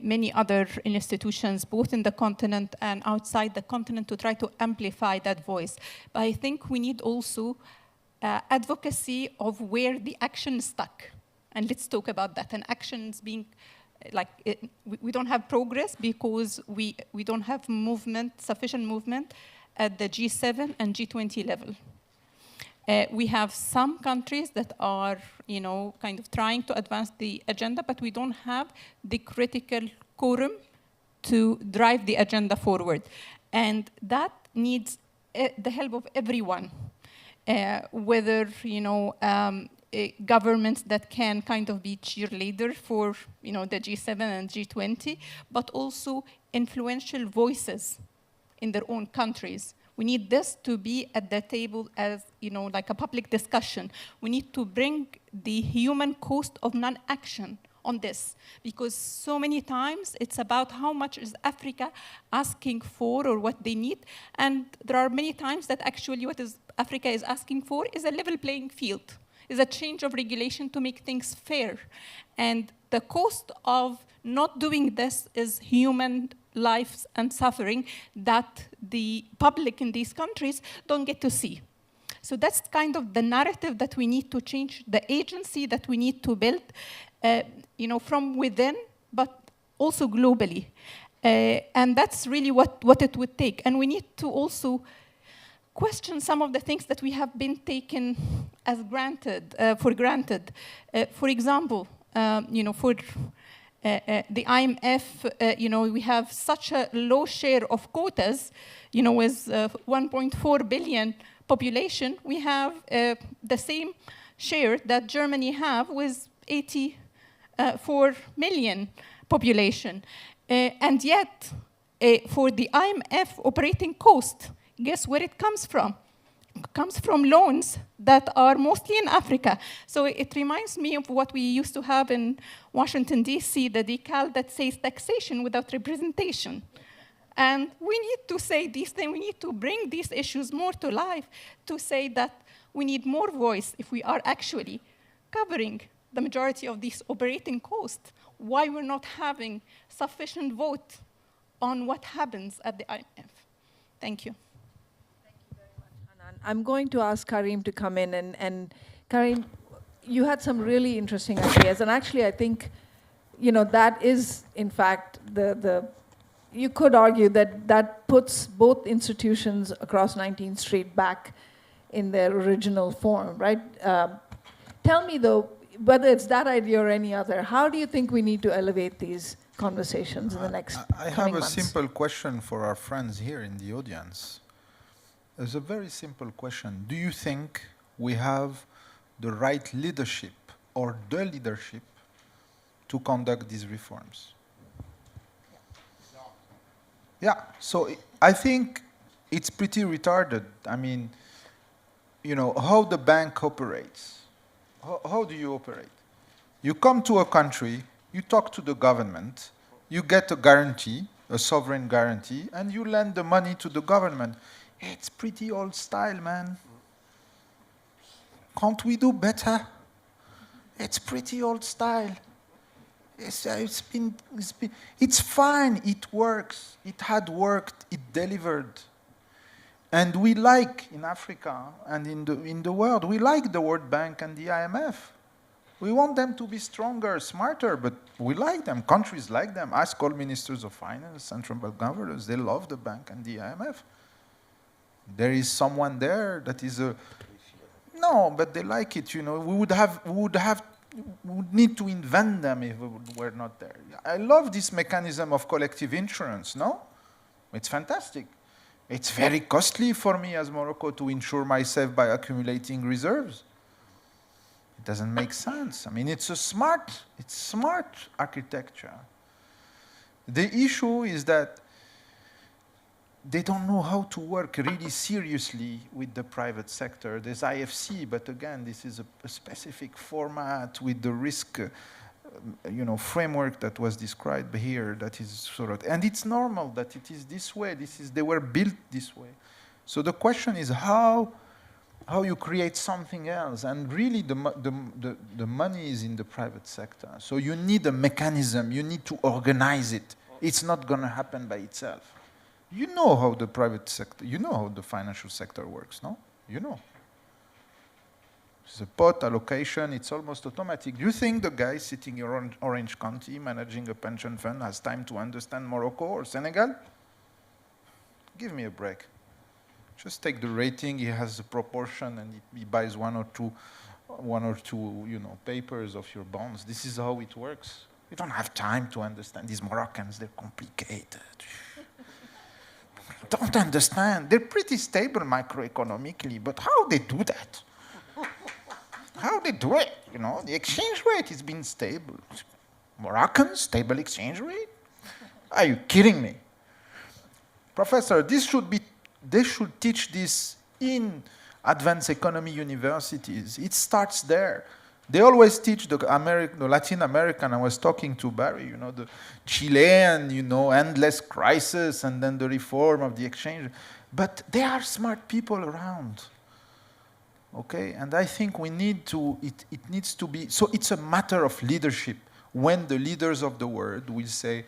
many other institutions, both in the continent and outside the continent, to try to amplify that voice. But I think we need also advocacy of where the action is stuck. And let's talk about that. And actions being we don't have progress because we don't have sufficient movement at the G7 and G20 level. We have some countries that are, kind of trying to advance the agenda, but we don't have the critical quorum to drive the agenda forward. And that needs the help of everyone, whether, governments that can kind of be cheerleader for, the G7 and G20, but also influential voices in their own countries. We need this to be at the table as, like a public discussion. We need to bring the human cost of non-action on this, because so many times it's about how much is Africa asking for or what they need, and there are many times that actually what Africa is asking for is a level playing field, is a change of regulation to make things fair. And the cost of not doing this is human lives and suffering that the public in these countries don't get to see. So that's kind of the narrative that we need to change, the agency that we need to build, from within, but also globally. And that's really what it would take. And we need to also question some of the things that we have been taken as for granted. For example, for the IMF, we have such a low share of quotas, with 1.4 billion population. We have the same share that Germany have with 84 million population. And yet, for the IMF operating cost, guess where it comes from? It comes from loans that are mostly in Africa. So it reminds me of what we used to have in Washington, D.C., the decal that says taxation without representation. And we need to say these things, we need to bring these issues more to life, to say that we need more voice if we are actually covering the majority of these operating costs, why we're not having sufficient vote on what happens at the IMF. Thank you. I'm going to ask Karim to come in, and Karim, you had some really interesting ideas, and actually I think, that is, in fact, you could argue that puts both institutions across 19th Street back in their original form, right? Tell me though, whether it's that idea or any other, how do you think we need to elevate these conversations in the next I coming have a months? simple question for our friends here in the audience. It's a very simple question. Do you think we have the right leadership or the leadership to conduct these reforms? Yeah, so I think it's pretty retarded. I mean, how the bank operates. How do you operate? You come to a country, you talk to the government, you get a guarantee, a sovereign guarantee, and you lend the money to the government. It's pretty old style, man. Can't we do better? It's pretty old style. It's fine, it works. It had worked, it delivered. And we like, in Africa and in the world, we like the World Bank and the IMF. We want them to be stronger, smarter, but we like them. Countries like them. Ask all ministers of finance, central bank governors. They love the bank and the IMF. There is someone there that is a... No, but they like it, you know. We would need to invent them if we were not there. I love this mechanism of collective insurance, no? It's fantastic. It's very costly for me as Morocco to insure myself by accumulating reserves. It doesn't make sense. I mean, it's smart architecture. The issue is that they don't know how to work really seriously with the private sector. There's IFC, but again, this is a specific format with the risk framework that was described here, that is sort of, and it's normal that it is this way. They were built this way. So the question is how you create something else, and really the money is in the private sector. So you need a mechanism. You need to organize it. It's not going to happen by itself. You know how the private sector, you know how the financial sector works, no? You know. It's a pot allocation, it's almost automatic. Do you think the guy sitting in Orange County managing a pension fund has time to understand Morocco or Senegal? Give me a break. Just take the rating, he has a proportion, and he buys one or two papers of your bonds. This is how it works. You don't have time to understand these Moroccans, they're complicated. Don't understand. They're pretty stable macroeconomically, but how they do that? How they do it? You know, the exchange rate has been stable. Moroccans, stable exchange rate? Are you kidding me? Professor, they should teach this in advanced economy universities. It starts there. They always teach the Latin American. I was talking to Barry, the Chilean, endless crisis, and then the reform of the exchange. But there are smart people around. Okay, and I think we need to, it needs to be, so it's a matter of leadership. When the leaders of the world will say,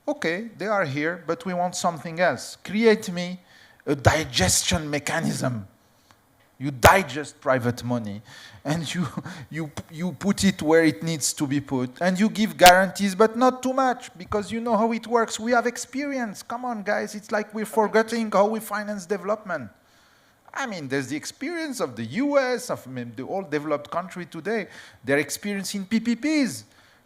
okay, they are here, but we want something else. Create me a digestion mechanism. You digest private money, and you put it where it needs to be put, and you give guarantees, but not too much, because you know how it works. We have experience. Come on, guys. It's like we're forgetting how we finance development. I mean, there's the experience of the US, of the all developed country today. They're experiencing PPPs.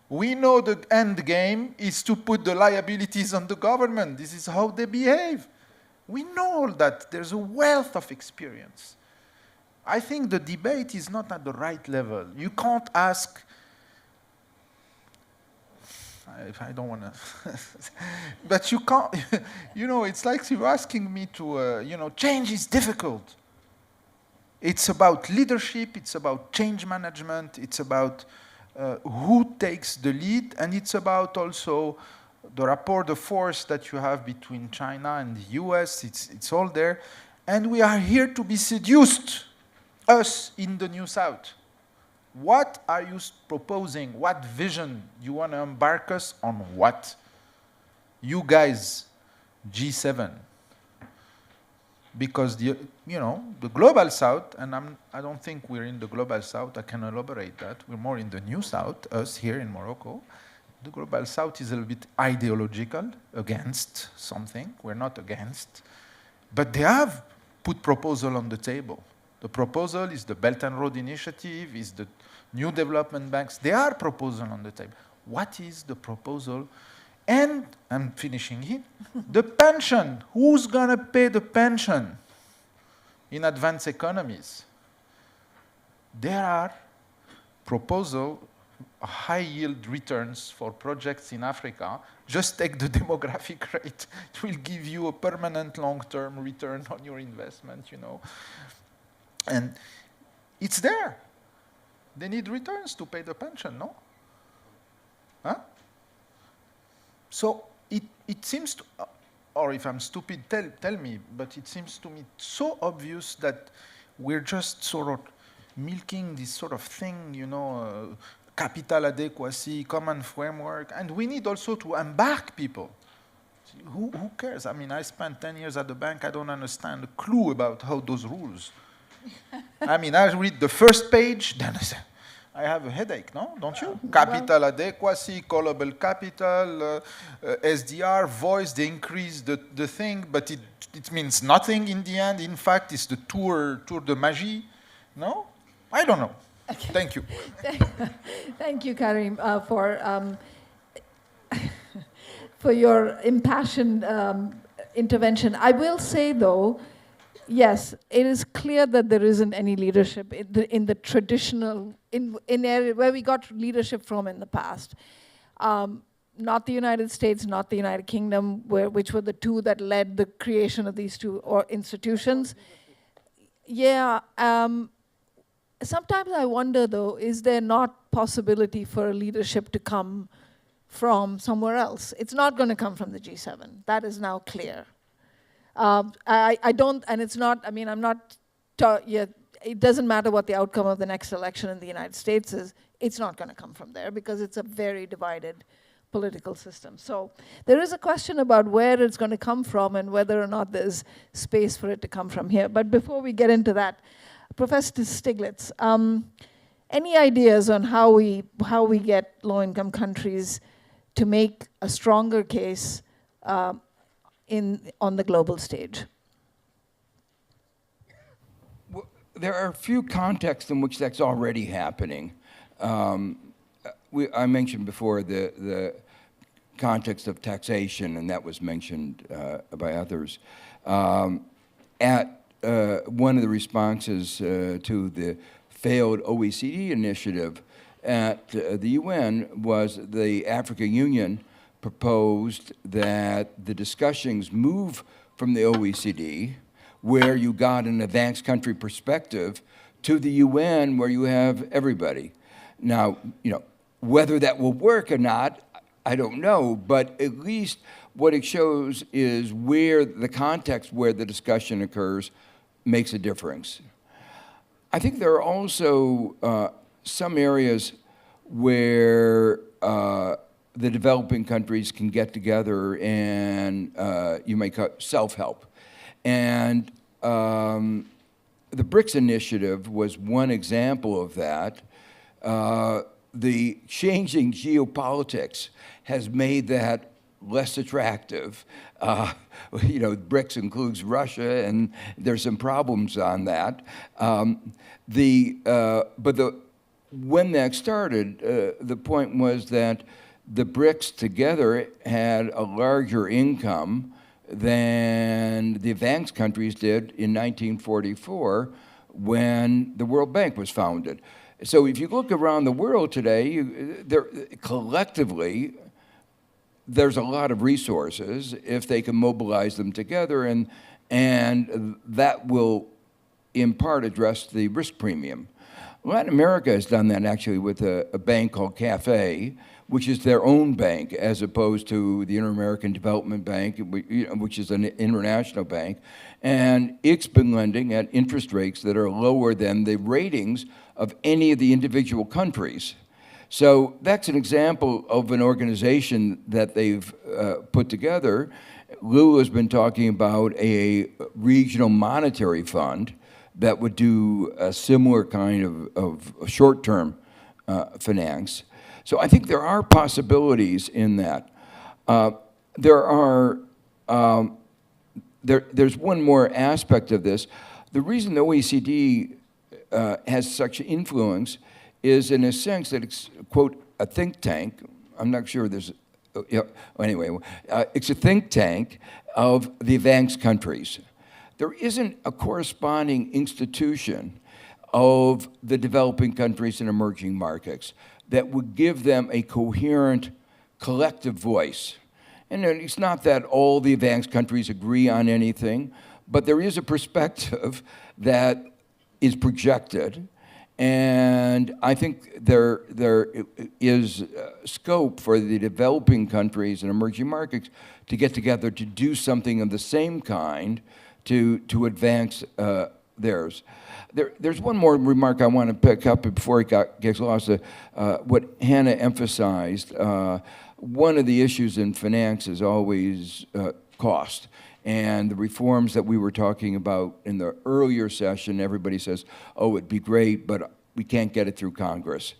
We know the end game is to put the liabilities on the government. This is how they behave. We know all that. There's a wealth of experience. I think the debate is not at the right level. You can't ask, I don't want to, but you can't, it's like you're asking me to, change is difficult. It's about leadership, it's about change management, it's about who takes the lead, and it's about also the rapport de force that you have between China and the US, it's all there. And we are here to be seduced, us in the New South. What are you proposing? What vision? You want to embark us on what? You guys, G7. Because the global South, and I don't think we're in the global South, I can elaborate that. We're more in the New South, us here in Morocco. The global South is a little bit ideological, against something. We're not against. But they have put proposal on the table. The proposal is the Belt and Road Initiative, is the new development banks. There are proposals on the table. What is the proposal? And I'm finishing here. The pension. Who's going to pay the pension in advanced economies? There are proposals, high yield returns for projects in Africa. Just take the demographic rate. It will give you a permanent long-term return on your investment, And it's there. They need returns to pay the pension, no? Huh? So it seems to, or if I'm stupid, tell me, but it seems to me so obvious that we're just sort of milking this sort of thing, capital adequacy, common framework, and we need also to embark people. Who cares? I mean, I spent 10 years at the bank. I don't understand a clue about how those rules. I mean, I read the first page, then I have a headache, no? Don't you? Capital adequacy, callable capital, SDR, voice, they increase the thing, but it means nothing in the end. In fact, it's the tour de magie. No? I don't know. Okay. Thank you. Thank you, Karim, for your impassioned intervention. I will say, though, yes, it is clear that there isn't any leadership in the traditional, in area where we got leadership from in the past. Not the United States, not the United Kingdom, which were the two that led the creation of these two institutions. Yeah, sometimes I wonder, though, is there not possibility for a leadership to come from somewhere else? It's not going to come from the G7. That is now clear. I don't, and it's not, I mean, I'm not, it doesn't matter what the outcome of the next election in the United States is, it's not going to come from there because it's a very divided political system. So there is a question about where it's going to come from and whether or not there's space for it to come from here. But before we get into that, Professor Stiglitz, any ideas on how we get low-income countries to make a stronger case on the global stage? Well, there are a few contexts in which that's already happening. I mentioned before the context of taxation, and that was mentioned by others. At one of the responses to the failed OECD initiative at the UN was the African Union proposed that the discussions move from the OECD, where you got an advanced country perspective, to the UN, where you have everybody. Now, you know, whether that will work or not, I don't know, but at least what it shows is where the context where the discussion occurs makes a difference. I think there are also some areas where the developing countries can get together and you might call it self-help. And the BRICS initiative was one example of that. The changing geopolitics has made that less attractive. You know, BRICS includes Russia, and there's some problems on that. When that started, the point was that the BRICS together had a larger income than the advanced countries did in 1944 when the World Bank was founded. So if you look around the world today, collectively, there's a lot of resources if they can mobilize them together, and that will, in part, address the risk premium. Latin America has done that actually with a bank called CAFE, which is their own bank, as opposed to the Inter-American Development Bank, which is an international bank. And it's been lending at interest rates that are lower than the ratings of any of the individual countries. So that's an example of an organization that they've put together. Lou has been talking about a regional monetary fund that would do a similar kind of short-term finance. So I think there are possibilities in that. There's one more aspect of this. The reason the OECD has such influence is in a sense that it's, quote, a think tank. I'm not sure there's, anyway, it's a think tank of the advanced countries. There isn't a corresponding institution of the developing countries and emerging markets that would give them a coherent collective voice. And it's not that all the advanced countries agree on anything, but there is a perspective that is projected. And I think there is scope for the developing countries and emerging markets to get together to do something of the same kind to advance theirs. There's one more remark I want to pick up before it gets lost. What Hannah emphasized one of the issues in finance is always cost. And the reforms that we were talking about in the earlier session, everybody says, oh, it'd be great, but we can't get it through Congress.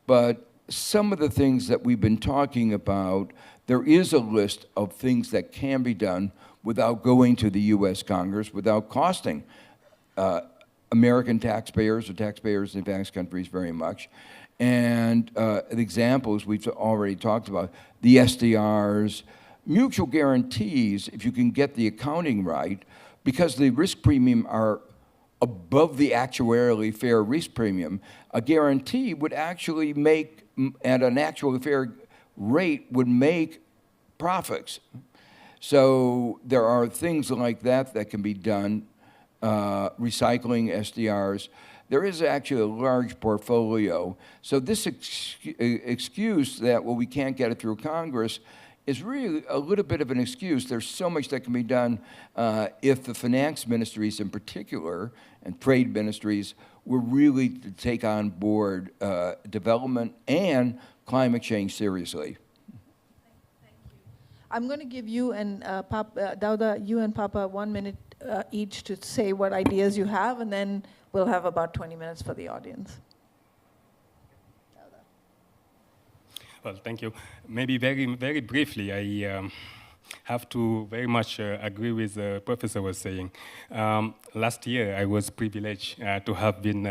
But some of the things that we've been talking about, there is a list of things that can be done without going to the U.S. Congress, without costing American taxpayers or taxpayers in advanced countries very much. And the examples we've already talked about, the SDRs, mutual guarantees, if you can get the accounting right, because the risk premium are above the actuarially fair risk premium, a guarantee would actually make, at an actually fair rate, would make profits. So there are things like that that can be done, recycling SDRs. There is actually a large portfolio. So this excuse that, well, we can't get it through Congress is really a little bit of an excuse. There's so much that can be done if the finance ministries in particular and trade ministries were really to take on board development and climate change seriously. I'm going to give you and Dauda, you and Papa 1 minute each to say what ideas you have, and then we'll have about 20 minutes for the audience. Well, thank you. Maybe very briefly, I have to very much agree with the professor was saying. Last year, I was privileged to have been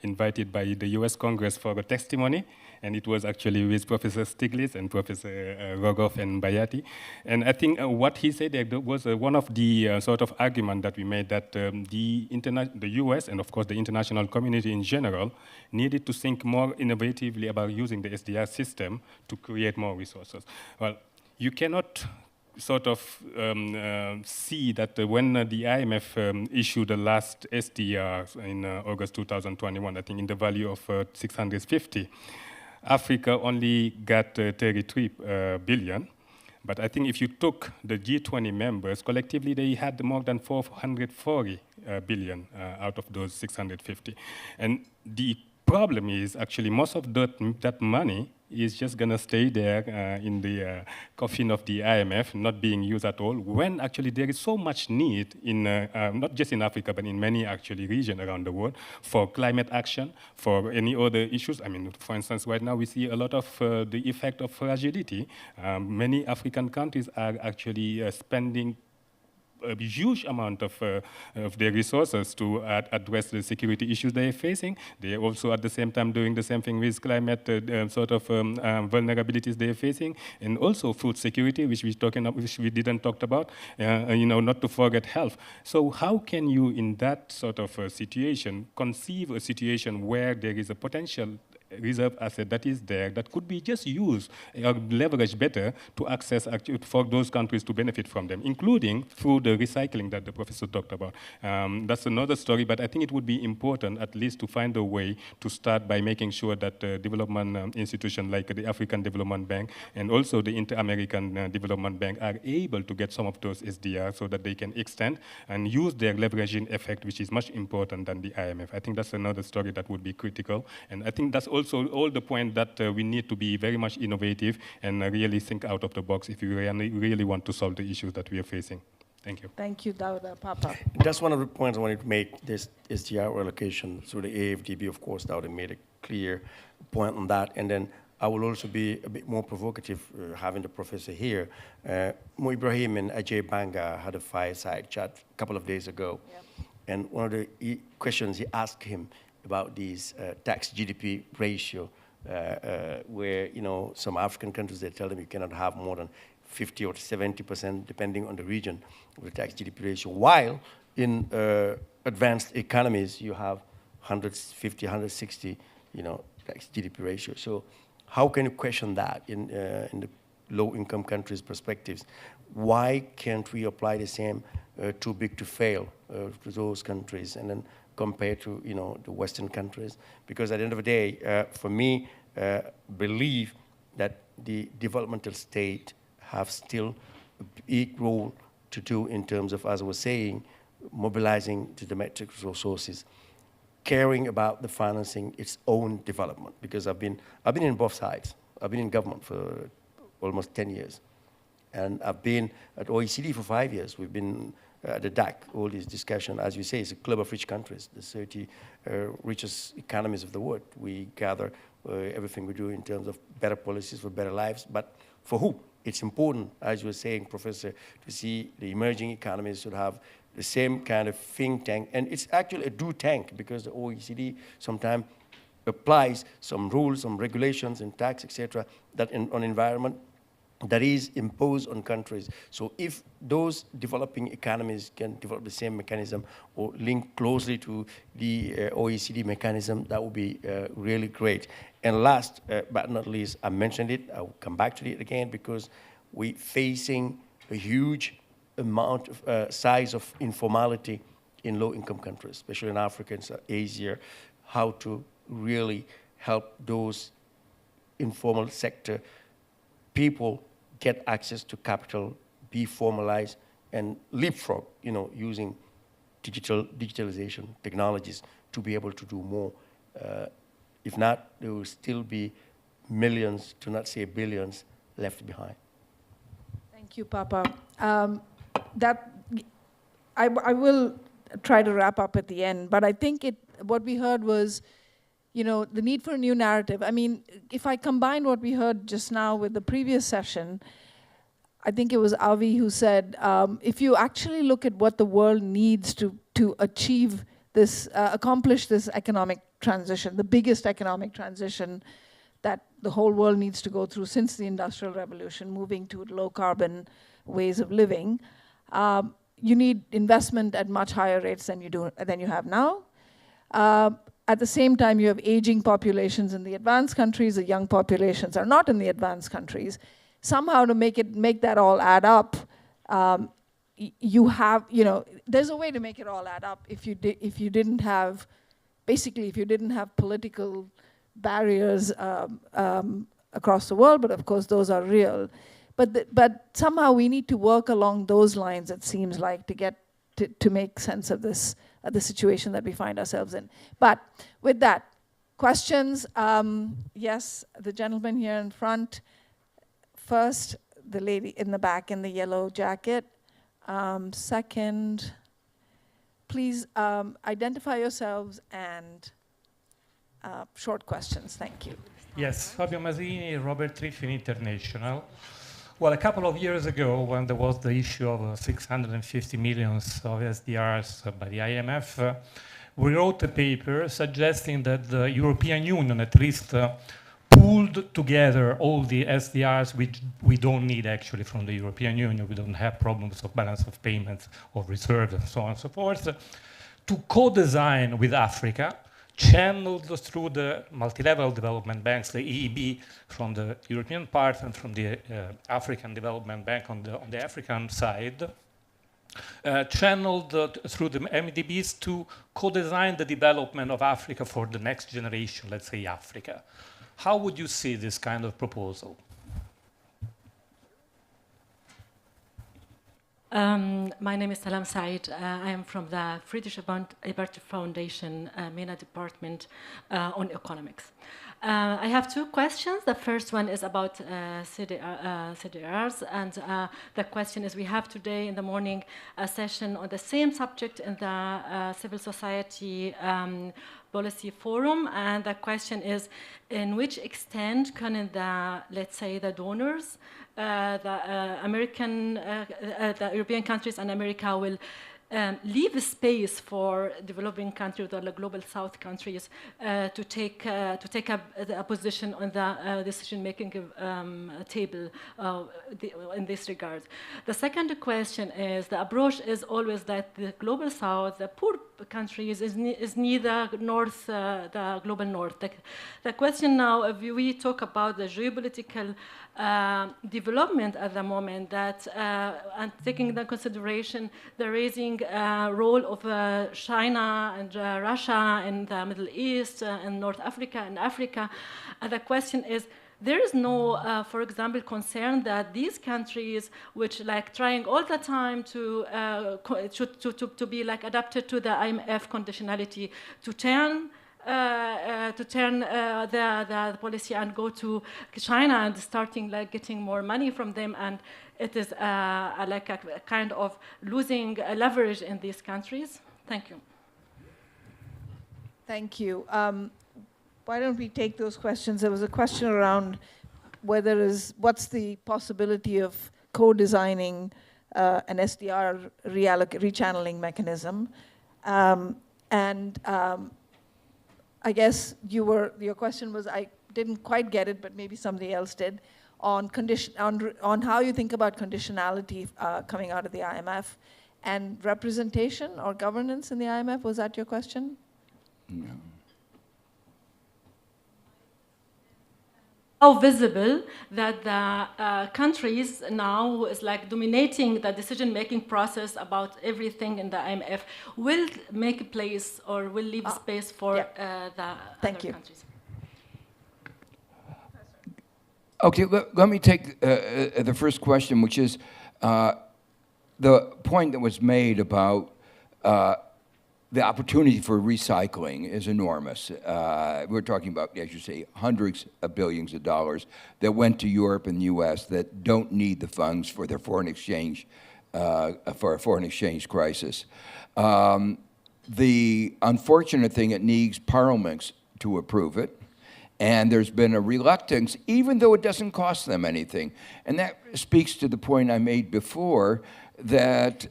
invited by the US Congress for a testimony, and it was actually with Professor Stiglitz and Professor Rogoff and Bayati. And I think what he said there was one of the sort of argument that we made that the US and of course the international community in general needed to think more innovatively about using the SDR system to create more resources. Well, you cannot sort of see that when the IMF issued the last SDR in August 2021, I think in the value of 650, Africa only got 33 billion. But I think if you took the G20 members, collectively they had more than 440 billion out of those 650. And the problem is actually most of that money is just going to stay there in the coffin of the IMF, not being used at all, when actually there is so much need in, not just in Africa, but in many actually regions around the world for climate action, for any other issues. I mean, for instance, right now we see a lot of the effect of fragility. Many African countries are actually spending a huge amount of their resources to address the security issues they are facing. They are also at the same time doing the same thing with climate sort of vulnerabilities they are facing, and also food security, which we didn't talk about. You know, not to forget health. So how can you, in that sort of situation, conceive a situation where there is a potential reserve asset that is there that could be just used or leveraged better to access for those countries to benefit from them, including through the recycling that the professor talked about. That's another story, but I think it would be important at least to find a way to start by making sure that development institutions like the African Development Bank and also the Inter-American Development Bank are able to get some of those SDR so that they can extend and use their leveraging effect, which is much important than the IMF. I think that's another story that would be critical, and I think that's also all the point that we need to be very much innovative and really think out of the box if we really want to solve the issues that we are facing. Thank you. Thank you, Dauda. Papa. That's one of the points I wanted to make, this SDR allocation through the AFDB. Of course, Dauda made a clear point on that. And then I will also be a bit more provocative having the professor here. Mo Ibrahim and Ajay Banga had a fireside chat a couple of days ago. Yep. And one of the questions he asked him about these tax GDP ratio, where, you know, some African countries, they tell them you cannot have more than 50 or 70%, depending on the region, of the tax GDP ratio, while in advanced economies, you have 150, 160, you know, tax GDP ratio. So how can you question that in the low-income countries' perspectives? Why can't we apply the same too big to fail to those countries and then compared to, you know, the Western countries? Because at the end of the day, for me, believe that the developmental state have still a big role to do in terms of, as I was saying, mobilizing the domestic resources, caring about the financing its own development. Because I've been in both sides. I've been in government for almost 10 years. And I've been at OECD for 5 years. We've been at the DAC, all these discussions. As you say, it's a club of rich countries, the 30 richest economies of the world. We gather everything we do in terms of better policies for better lives, but for who? It's important, as you were saying, Professor, to see the emerging economies should have the same kind of think tank. And it's actually a do tank, because the OECD sometimes applies some rules, some regulations and tax, etc., that on environment that is imposed on countries. So if those developing economies can develop the same mechanism or link closely to the OECD mechanism, that would be really great. And last but not least, I mentioned it, I'll come back to it again, because we're facing a huge amount of size of informality in low-income countries, especially in Africa and Asia, how to really help those informal sector people get access to capital, be formalized, and leapfrog, using digitalization technologies to be able to do more. If not, there will still be millions, to not say billions, left behind. Thank you, Papa. I will try to wrap up at the end, but I think what we heard was, the need for a new narrative. I mean, if I combine what we heard just now with the previous session, I think it was Avi who said, if you actually look at what the world needs to achieve this, accomplish this economic transition, the biggest economic transition that the whole world needs to go through since the Industrial Revolution, moving to low carbon ways of living, you need investment at much higher rates than you have now. At the same time, you have aging populations in the advanced countries. The young populations are not in the advanced countries. Somehow to make that all add up, there's a way to make it all add up if you didn't have political barriers across the world, but of course those are real. But somehow we need to work along those lines, it seems like, to make sense of this, the situation that we find ourselves in. But with that, questions? Yes, the gentleman here in front. First, the lady in the back in the yellow jacket. Second, please identify yourselves and short questions. Thank you. Yes, Fabio Masini, Robert Triffin International. Well, a couple of years ago, when there was the issue of 650 million of SDRs by the IMF, we wrote a paper suggesting that the European Union at least pooled together all the SDRs which we don't need actually from the European Union. We don't have problems of balance of payments or reserves and so on and so forth, to co-design with Africa, channeled through the multi-level development banks, the EIB from the European part and from the African Development Bank on the African side, channeled through the MDBs to co-design the development of Africa for the next generation, let's say Africa. How would you see this kind of proposal? My name is Salam Said. I am from the Friedrich Ebert Foundation MENA department on economics. I have two questions. The first one is about CDRs, and the question is, we have today in the morning a session on the same subject in the Civil Society Policy Forum, and the question is, in which extent can let's say, the donors, the European countries and America will leave space for developing countries or the global South countries to take a position on the decision-making table in this regard. The second question is, the approach is always that the global South, the poor countries, is neither north, the global north. The question now, if we talk about the geopolitical development at the moment, that and taking into consideration the rising role of China and Russia in the Middle East and North Africa and Africa, the question is, there is no, for example, concern that these countries, which like trying all the time to be like adapted to the IMF conditionality, to turn to turn the policy and go to China and starting like getting more money from them, and it is like a kind of losing leverage in these countries. Thank you. Thank you. Why don't we take those questions? There was a question around what's the possibility of co-designing an SDR rechanneling mechanism, I guess your question was, I didn't quite get it, but maybe somebody else did, on how you think about conditionality coming out of the IMF and representation or governance in the IMF. Was that your question? No. How visible that the countries now is like dominating the decision-making process about everything in the IMF will make a place or will leave space for the Thank other you. countries. Okay, let me take the first question, which is the point that was made about the opportunity for recycling is enormous. We're talking about, as you say, hundreds of billions of dollars that went to Europe and the U.S. that don't need the funds for their foreign exchange, for a foreign exchange crisis. The unfortunate thing, it needs parliaments to approve it. And there's been a reluctance, even though it doesn't cost them anything. And that speaks to the point I made before, that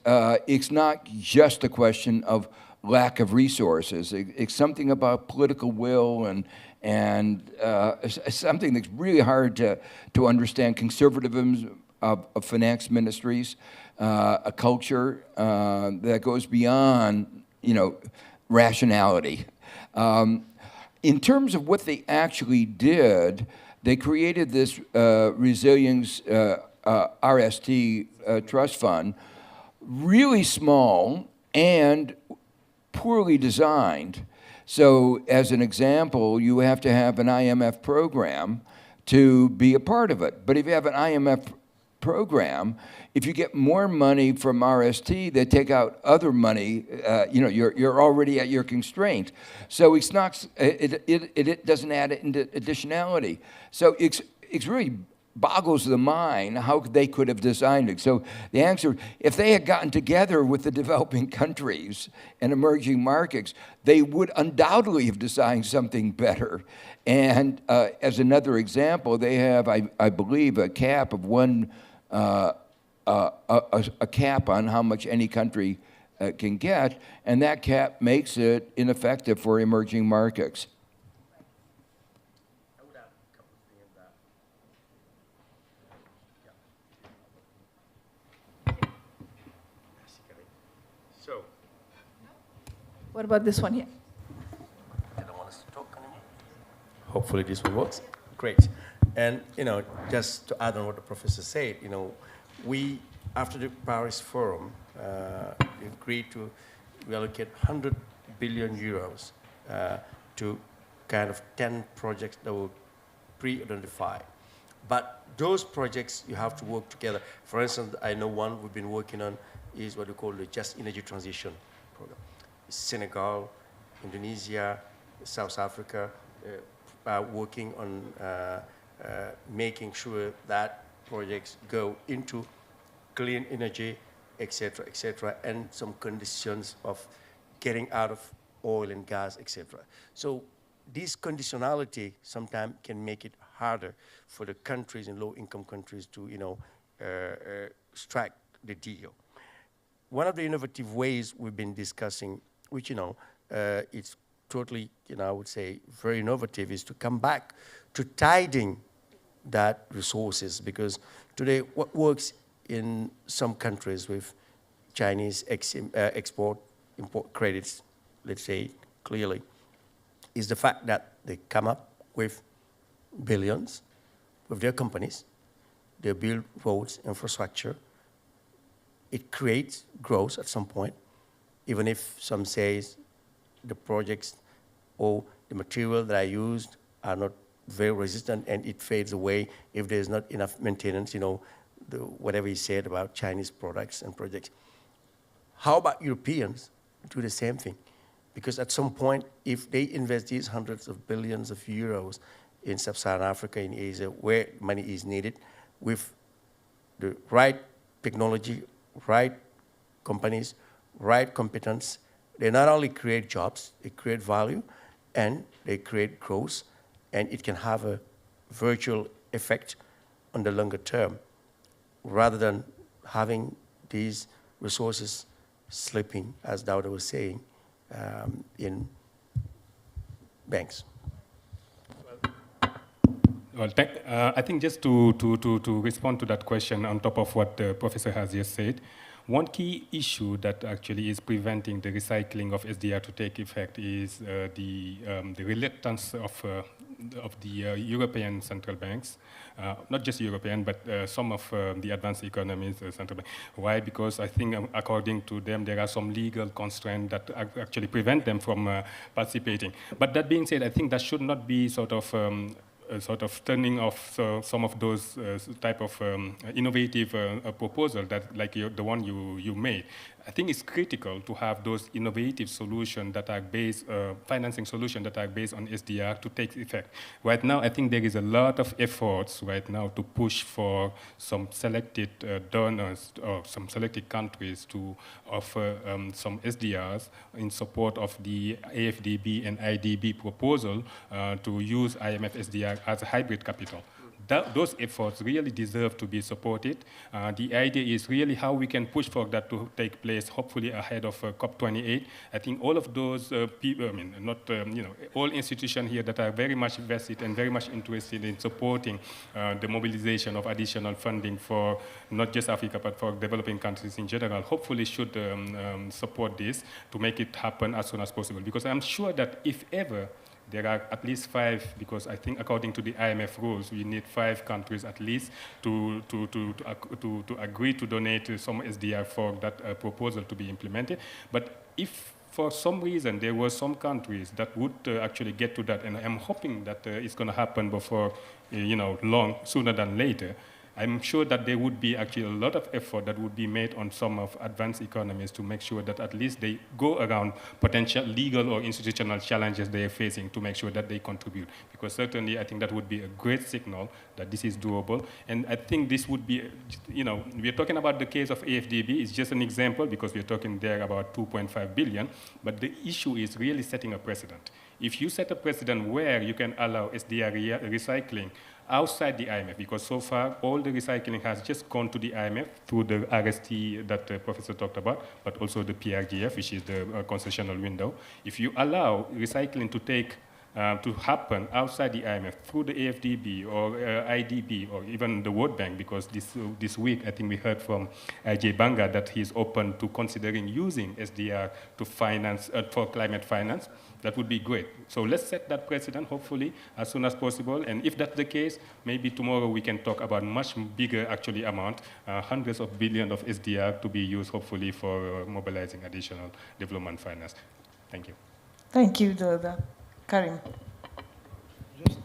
it's not just a question of lack of resources. It's something about political will and something that's really hard to understand. Conservatism of finance ministries, a culture that goes beyond, rationality. In terms of what they actually did, they created this resilience RST trust fund, really small and poorly designed. So as an example, you have to have an IMF program to be a part of it. But if you have an IMF program, if you get more money from RST, they take out other money. You're already at your constraint. So it's not. It doesn't add into additionality. So it's really boggles the mind how they could have designed it. So the answer, if they had gotten together with the developing countries and emerging markets, they would undoubtedly have designed something better. And as another example, they have, I believe, a cap of a cap on how much any country can get, and that cap makes it ineffective for emerging markets. I would add a couple of things that. Basically. So. What about this one here? They don't want us to talk anymore. Hopefully this one works. Great. And, just to add on what the professor said, we, after the Paris Forum, agreed to reallocate 100 billion euros to kind of 10 projects that were pre-identified. But those projects, you have to work together. For instance, I know one we've been working on is what we call the Just Energy Transition Program. Senegal, Indonesia, South Africa, working on making sure that projects go into clean energy, et cetera, and some conditions of getting out of oil and gas, et cetera. So this conditionality sometimes can make it harder for the countries and low-income countries to, strike the deal. One of the innovative ways we've been discussing, which, it's totally, I would say, very innovative, is to come back to tiding that resources, because today what works in some countries with Chinese export-import credits, let's say clearly, is the fact that they come up with billions with their companies, they build roads, infrastructure, it creates growth at some point, even if some says the projects or the material that I used are not very resistant and it fades away if there's not enough maintenance, whatever he said about Chinese products and projects. How about Europeans do the same thing? Because at some point, if they invest these hundreds of billions of euros in sub-Saharan Africa, in Asia, where money is needed, with the right technology, right companies, right competence, they not only create jobs, they create value, and they create growth, and it can have a virtual effect on the longer term, rather than having these resources slipping, as Dauda was saying, in banks. Well, I think just to respond to that question on top of what the professor has just said, one key issue that actually is preventing the recycling of SDR to take effect is the reluctance of the European central banks, not just European, but some of the advanced economies central bank. Why? Because I think according to them, there are some legal constraints that actually prevent them from participating. But that being said, I think that should not be sort of turning off some of those type of innovative proposal that, like the one you made. I think it's critical to have those innovative solutions that are based, financing solutions that are based on SDR to take effect. Right now, I think there is a lot of efforts right now to push for some selected donors or some selected countries to offer some SDRs in support of the AFDB and IDB proposal to use IMF SDR as a hybrid capital. Those efforts really deserve to be supported. The idea is really how we can push for that to take place, hopefully ahead of COP28. I think all of those people, I mean, not, all institutions here that are very much vested and very much interested in supporting the mobilization of additional funding for not just Africa, but for developing countries in general, hopefully should support this to make it happen as soon as possible. Because I'm sure that if ever there are at least 5, because I think according to the IMF rules, we need 5 countries at least to agree to donate some SDR for that proposal to be implemented. But if for some reason there were some countries that would actually get to that, and I'm hoping that it's going to happen before, sooner than later, I'm sure that there would be actually a lot of effort that would be made on some of advanced economies to make sure that at least they go around potential legal or institutional challenges they are facing to make sure that they contribute. Because certainly I think that would be a great signal that this is doable. And I think this would be, we're talking about the case of AFDB. It's just an example because we're talking there about 2.5 billion. But the issue is really setting a precedent. If you set a precedent where you can allow SDR recycling outside the IMF, because so far all the recycling has just gone to the IMF through the RST that the professor talked about, but also the PRGF, which is the concessional window. If you allow recycling to happen outside the IMF through the AFDB or IDB or even the World Bank, because this week I think we heard from IJ Banga that he's open to considering using SDR to finance for climate finance. That would be great. So let's set that precedent, hopefully, as soon as possible. And if that's the case, maybe tomorrow we can talk about much bigger, actually, amount, hundreds of billions of SDR to be used, hopefully, for mobilizing additional development finance. Thank you. Thank you, Dauda. Karim. Just,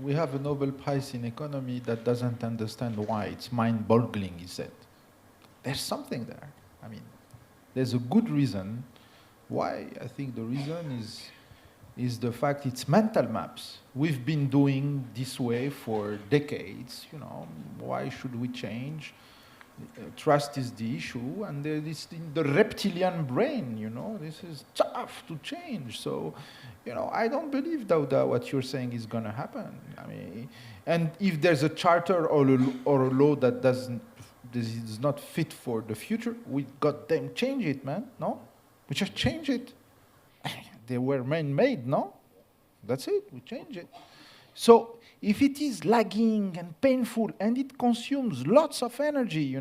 we have a Nobel Prize in economy that doesn't understand why. It's mind-boggling, he said. There's something there. I mean, there's a good reason. Why? I think the reason is the fact it's mental maps. We've been doing this way for decades. Why should we change? Trust is the issue, and this in the reptilian brain. This is tough to change. So, I don't believe that what you're saying is going to happen. I mean, and if there's a charter or a law that is not fit for the future, we got them change it, man. No. We just change it. They were man-made, no? That's it, we change it. So if it is lagging and painful and it consumes lots of energy,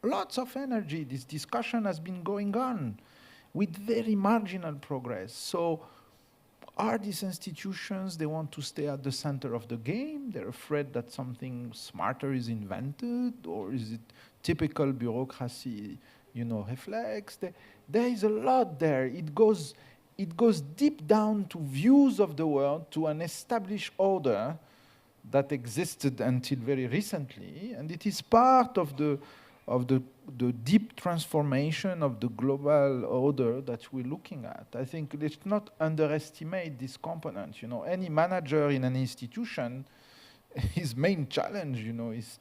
lots of energy, this discussion has been going on with very marginal progress. So are these institutions, they want to stay at the center of the game? They're afraid that something smarter is invented? Or is it typical bureaucracy, reflex? There is a lot there. It goes deep down to views of the world, to an established order that existed until very recently, and it is part of the the deep transformation of the global order that we're looking at. I think let's not underestimate this component. You know, any manager in an institution, his main challenge, you know, is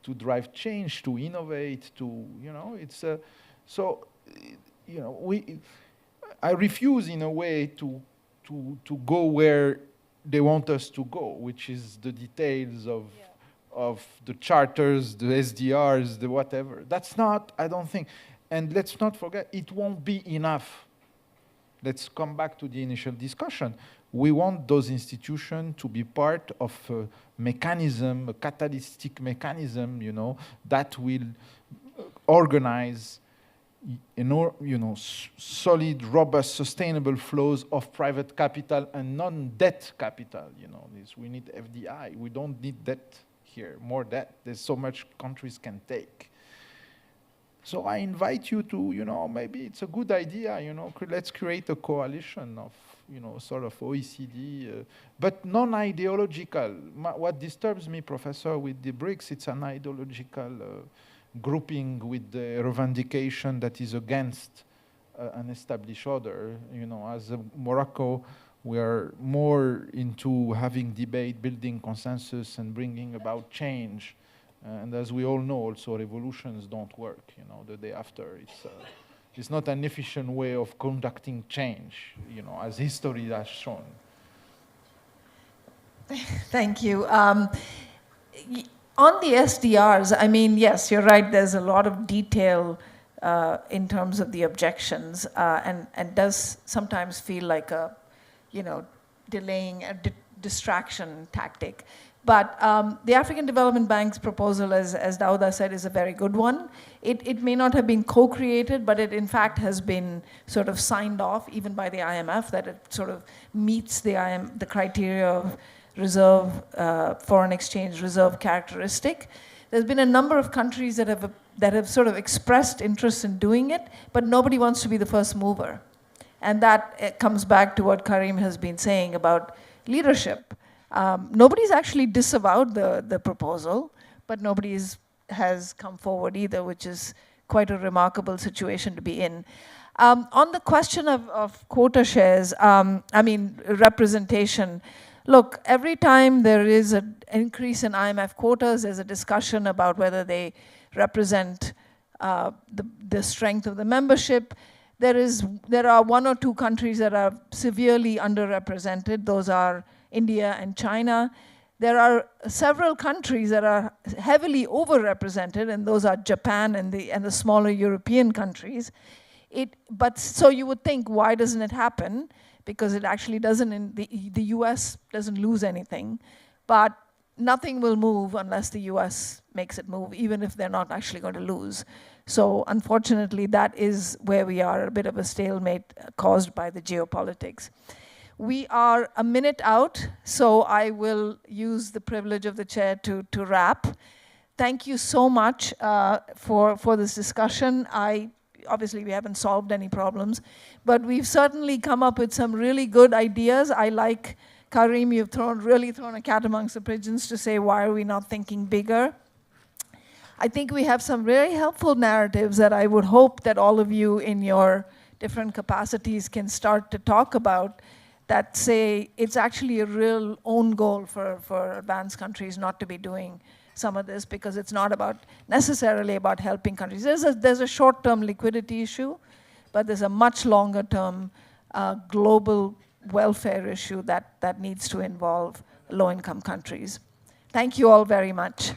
to drive change, to innovate, to, you know, it's so, you know, I refuse in a way to go where they want us to go, which is the details of the charters, the SDRs, the whatever. That's not, I don't think. And let's not forget, it won't be enough. Let's come back to the initial discussion. We want those institutions to be part of a mechanism, a catalytic mechanism, you know, that will organize, you know, solid, robust, sustainable flows of private capital and non-debt capital. You know, we need FDI. We don't need debt here, more debt. There's so much countries can take. So I invite you to, you know, maybe it's a good idea, you know, let's create a coalition of, you know, sort of OECD, but non-ideological. What disturbs me, Professor, with the BRICS, it's an ideological grouping with the revendication that is against an established order. You know, as Morocco, we are more into having debate, building consensus, and bringing about change. And as we all know, also revolutions don't work. You know, the day after, it's not an efficient way of conducting change. You know, as history has shown. Thank you. On the SDRs, I mean, yes, you're right. There's a lot of detail in terms of the objections, and does sometimes feel like a, you know, delaying a distraction tactic. But the African Development Bank's proposal, as Dauda said, is a very good one. It may not have been co-created, but it in fact has been sort of signed off even by the IMF, that it sort of meets the criteria of reserve, foreign exchange reserve characteristic. There's been a number of countries that have sort of expressed interest in doing it, but nobody wants to be the first mover. And that comes back to what Karim has been saying about leadership. Nobody's actually disavowed the proposal, but nobody has come forward either, which is quite a remarkable situation to be in. On the question of quota shares, I mean, representation, look, every time there is an increase in IMF quotas, there's a discussion about whether they represent the strength of the membership. There are one or two countries that are severely underrepresented. Those are India and China. There are several countries that are heavily overrepresented, and those are Japan and the smaller European countries. But so you would think, why doesn't it happen? Because it actually doesn't, the US doesn't lose anything, but nothing will move unless the US makes it move, even if they're not actually going to lose. So unfortunately, that is where we are, a bit of a stalemate caused by the geopolitics. We are a minute out, so I will use the privilege of the chair to wrap. Thank you so much for this discussion. Obviously, we haven't solved any problems, but we've certainly come up with some really good ideas. I like, Karim, you've really thrown a cat amongst the pigeons to say, why are we not thinking bigger? I think we have some very helpful narratives that I would hope that all of you in your different capacities can start to talk about, that say it's actually a real own goal for advanced countries not to be doing some of this, because it's not necessarily about helping countries. There's a short-term liquidity issue, but there's a much longer-term global welfare issue that needs to involve low-income countries. Thank you all very much.